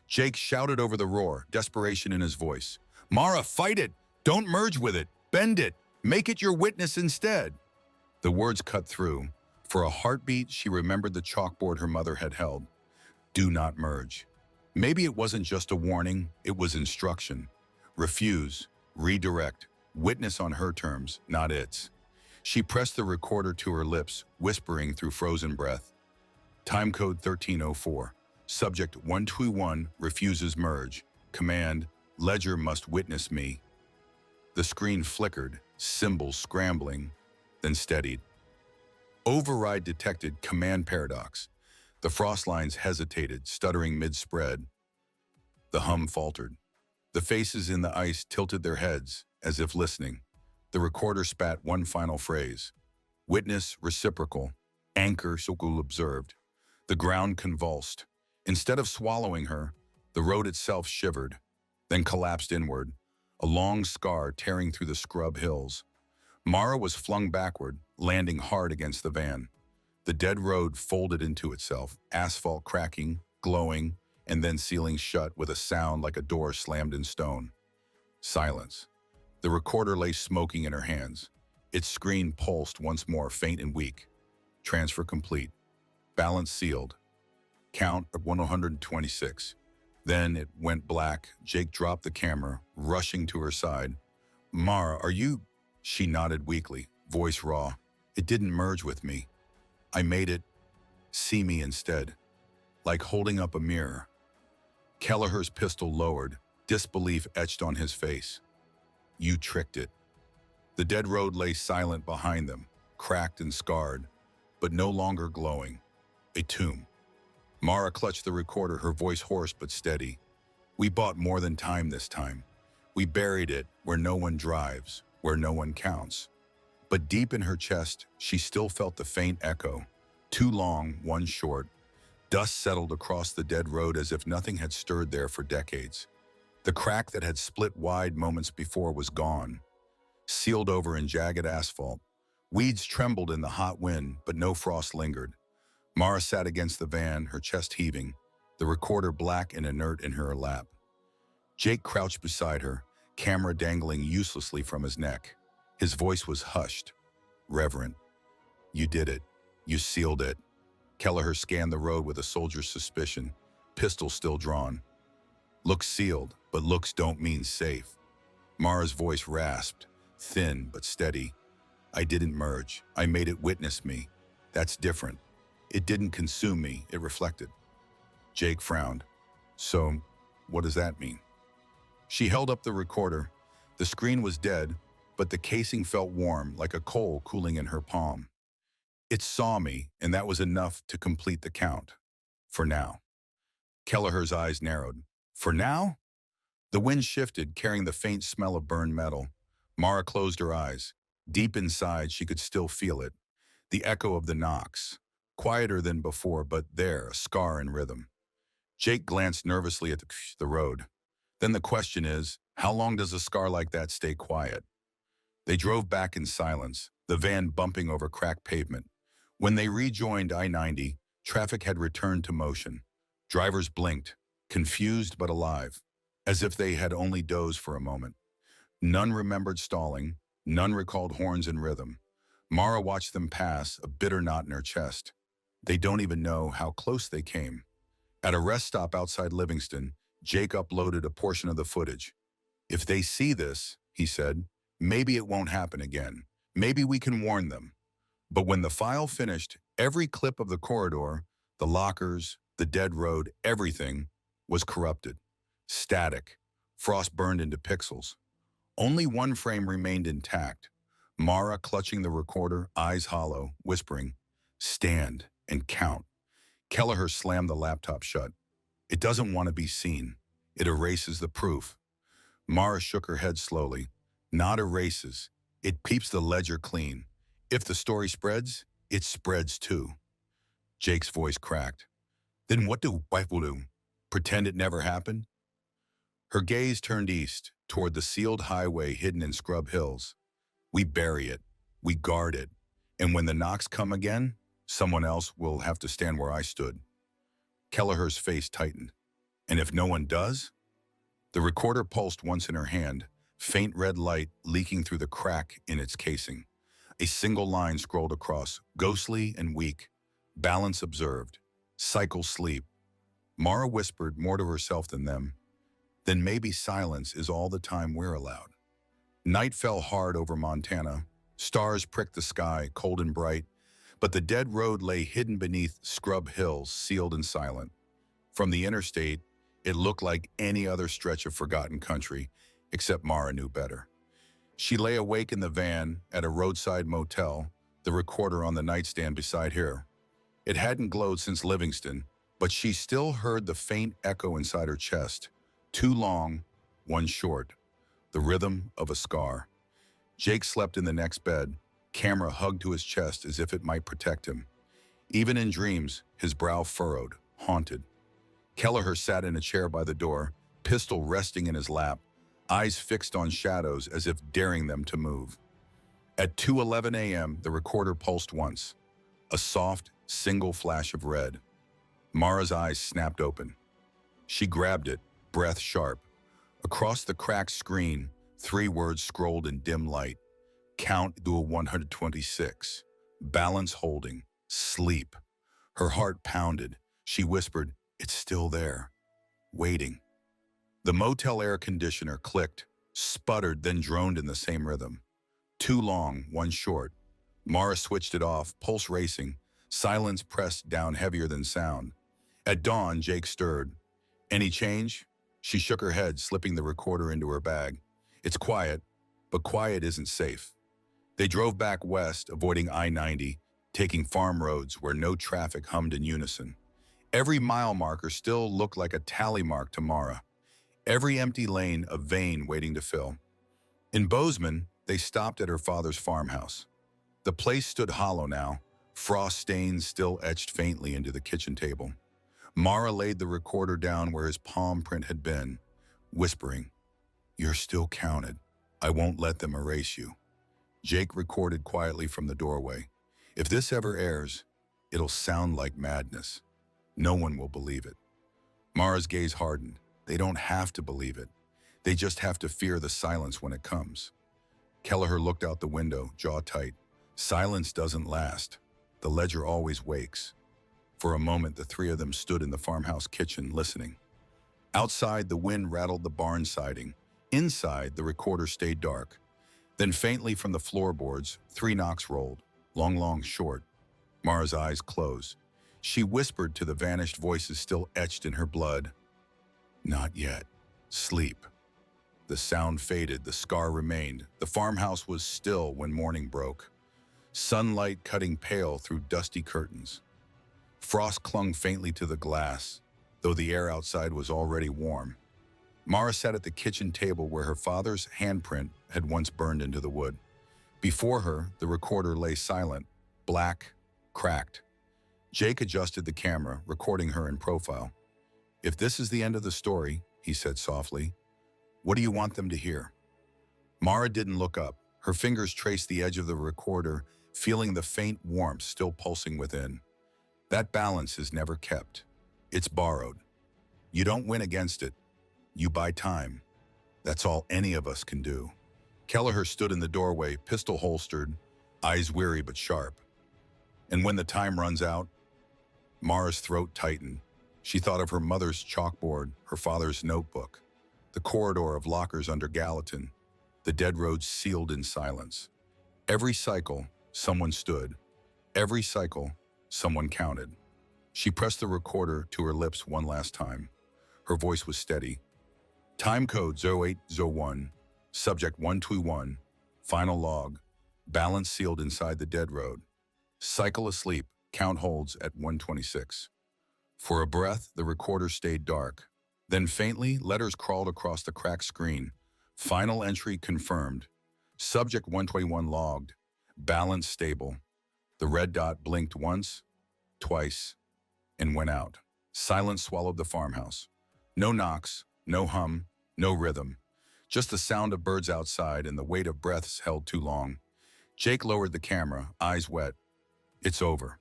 Jake shouted over the roar, desperation in his voice. "Mara, fight it! Don't merge with it! Bend it. Make it your witness instead. The words cut through. For a heartbeat, she remembered the chalkboard her mother had held. Do not merge. Maybe it wasn't just a warning, it was instruction. Refuse, redirect, witness on her terms, not its. She pressed the recorder to her lips, whispering through frozen breath. Time code 1304. Subject 121 refuses merge. Command, ledger must witness me. The screen flickered, symbols scrambling, then steadied. Override detected, command paradox. The frost lines hesitated, stuttering mid-spread. The hum faltered. The faces in the ice tilted their heads, as if listening. The recorder spat one final phrase. Witness reciprocal. Anchor Sokul observed. The ground convulsed. Instead of swallowing her, the road itself shivered, then collapsed inward, a long scar tearing through the scrub hills. Mara was flung backward, landing hard against the van. The dead road folded into itself, asphalt cracking, glowing, and then sealing shut with a sound like a door slammed in stone. Silence. The recorder lay smoking in her hands. Its screen pulsed once more, faint and weak. Transfer complete. Balance sealed. Count at 126. Then it went black. Jake dropped the camera, rushing to her side. Mara, are you? She nodded weakly, voice raw. It didn't merge with me. I made it see me instead, like holding up a mirror. Kelleher's pistol lowered, disbelief etched on his face. You tricked it. The dead road lay silent behind them, cracked and scarred, but no longer glowing. A tomb. Mara clutched the recorder, her voice hoarse but steady. We bought more than time this time. We buried it where no one drives, where no one counts. But deep in her chest, she still felt the faint echo. Too long, one short. Dust settled across the dead road as if nothing had stirred there for decades. The crack that had split wide moments before was gone, sealed over in jagged asphalt. Weeds trembled in the hot wind, but no frost lingered. Mara sat against the van, her chest heaving, the recorder black and inert in her lap. Jake crouched beside her, camera dangling uselessly from his neck. His voice was hushed, reverent. You did it. You sealed it. Kelleher scanned the road with a soldier's suspicion, pistol still drawn. Looks sealed, but looks don't mean safe. Mara's voice rasped, thin but steady. I didn't merge. I made it witness me. That's different. It didn't consume me, it reflected. Jake frowned. So, what does that mean? She held up the recorder. The screen was dead, but the casing felt warm, like a coal cooling in her palm. It saw me, and that was enough to complete the count. For now. Kelleher's eyes narrowed. For now? The wind shifted, carrying the faint smell of burned metal. Mara closed her eyes. Deep inside, she could still feel it. The echo of the knocks. Quieter than before, but there, a scar in rhythm. Jake glanced nervously at the road. Then the question is, how long does a scar like that stay quiet? They drove back in silence, the van bumping over cracked pavement. When they rejoined I-90, traffic had returned to motion. Drivers blinked, confused but alive, as if they had only dozed for a moment. None remembered stalling, none recalled horns and rhythm. Mara watched them pass, a bitter knot in her chest. They don't even know how close they came. At a rest stop outside Livingston, Jake uploaded a portion of the footage. If they see this, he said, maybe it won't happen again. Maybe we can warn them. But when the file finished, every clip of the corridor, the lockers, the dead road, everything was corrupted. Static. Frost burned into pixels. Only one frame remained intact. Mara clutching the recorder, eyes hollow, whispering, stand and count. Kelleher slammed the laptop shut. It doesn't want to be seen. It erases the proof. Mara shook her head slowly. Not erases. It keeps the ledger clean. If the story spreads, it spreads too. Jake's voice cracked. Then what do wife will do? Pretend it never happened? Her gaze turned east, toward the sealed highway hidden in scrub hills. We bury it. We guard it. And when the knocks come again, someone else will have to stand where I stood. Kelleher's face tightened. And if no one does? The recorder pulsed once in her hand, faint red light leaking through the crack in its casing. A single line scrolled across, ghostly and weak. Balance observed. Cycle sleep. Mara whispered more to herself than them. Then maybe silence is all the time we're allowed. Night fell hard over Montana. Stars pricked the sky, cold and bright, but the dead road lay hidden beneath scrub hills, sealed and silent. From the interstate, it looked like any other stretch of forgotten country, except Mara knew better. She lay awake in the van at a roadside motel, the recorder on the nightstand beside her. It hadn't glowed since Livingston, but she still heard the faint echo inside her chest. Two long, one short. The rhythm of a scar. Jake slept in the next bed, camera hugged to his chest as if it might protect him. Even in dreams, his brow furrowed, haunted. Kelleher sat in a chair by the door, pistol resting in his lap, eyes fixed on shadows as if daring them to move. At 2:11 a.m., the recorder pulsed once. A soft, single flash of red. Mara's eyes snapped open. She grabbed it, breath sharp. Across the cracked screen, 3 words scrolled in dim light. Count to 126. Balance holding. Sleep. Her heart pounded. She whispered, "It's still there. Waiting." The motel air conditioner clicked, sputtered, then droned in the same rhythm. 2 long, 1 short. Mara switched it off, pulse racing. Silence pressed down heavier than sound. At dawn, Jake stirred. "Any change?" She shook her head, slipping the recorder into her bag. "It's quiet, but quiet isn't safe." They drove back west, avoiding I-90, taking farm roads where no traffic hummed in unison. Every mile marker still looked like a tally mark to Mara. Every empty lane a vein waiting to fill. In Bozeman, they stopped at her father's farmhouse. The place stood hollow now, frost stains still etched faintly into the kitchen table. Mara laid the recorder down where his palm print had been, whispering, "You're still counted. I won't let them erase you." Jake recorded quietly from the doorway. "If this ever airs, it'll sound like madness. No one will believe it." Mara's gaze hardened. They don't have to believe it. They just have to fear the silence when it comes. Kelleher looked out the window, jaw tight. Silence doesn't last. The ledger always wakes. For a moment, the 3 of them stood in the farmhouse kitchen, listening. Outside, the wind rattled the barn siding. Inside, the recorder stayed dark. Then faintly from the floorboards, 3 knocks rolled. Long, short. Mara's eyes closed. She whispered to the vanished voices still etched in her blood, "Not yet. Sleep." The sound faded, the scar remained. The farmhouse was still when morning broke. Sunlight cutting pale through dusty curtains. Frost clung faintly to the glass, though the air outside was already warm. Mara sat at the kitchen table where her father's handprint had once burned into the wood. Before her, the recorder lay silent, black, cracked. Jake adjusted the camera, recording her in profile. "If this is the end of the story," he said softly, "what do you want them to hear?" Mara didn't look up. Her fingers traced the edge of the recorder, feeling the faint warmth still pulsing within. That balance is never kept. It's borrowed. You don't win against it. You buy time. That's all any of us can do. Kelleher stood in the doorway, pistol holstered, eyes weary but sharp. "And when the time runs out?" Mara's throat tightened. She thought of her mother's chalkboard, her father's notebook, the corridor of lockers under Gallatin, the dead roads sealed in silence. Every cycle, someone stood. Every cycle, someone counted. She pressed the recorder to her lips one last time. Her voice was steady. "Time code 0801, subject 121, final log, balance sealed inside the dead road. Cycle asleep, count holds at 126. For a breath, the recorder stayed dark. Then faintly, letters crawled across the cracked screen. Final entry confirmed. Subject 121 logged. Balance stable. The red dot blinked once, twice, and went out. Silence swallowed the farmhouse. No knocks, no hum, no rhythm. Just the sound of birds outside and the weight of breaths held too long. Jake lowered the camera, eyes wet. It's over.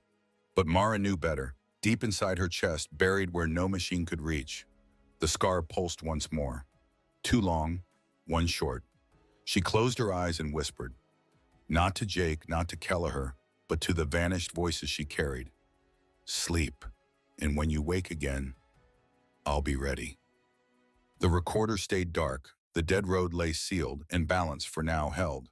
But Mara knew better. Deep inside her chest, buried where no machine could reach, the scar pulsed once more. 2 long, 1 short. She closed her eyes and whispered, not to Jake, not to Kelleher, but to the vanished voices she carried. Sleep, and when you wake again, I'll be ready. The recorder stayed dark, the dead road lay sealed and balance for now held.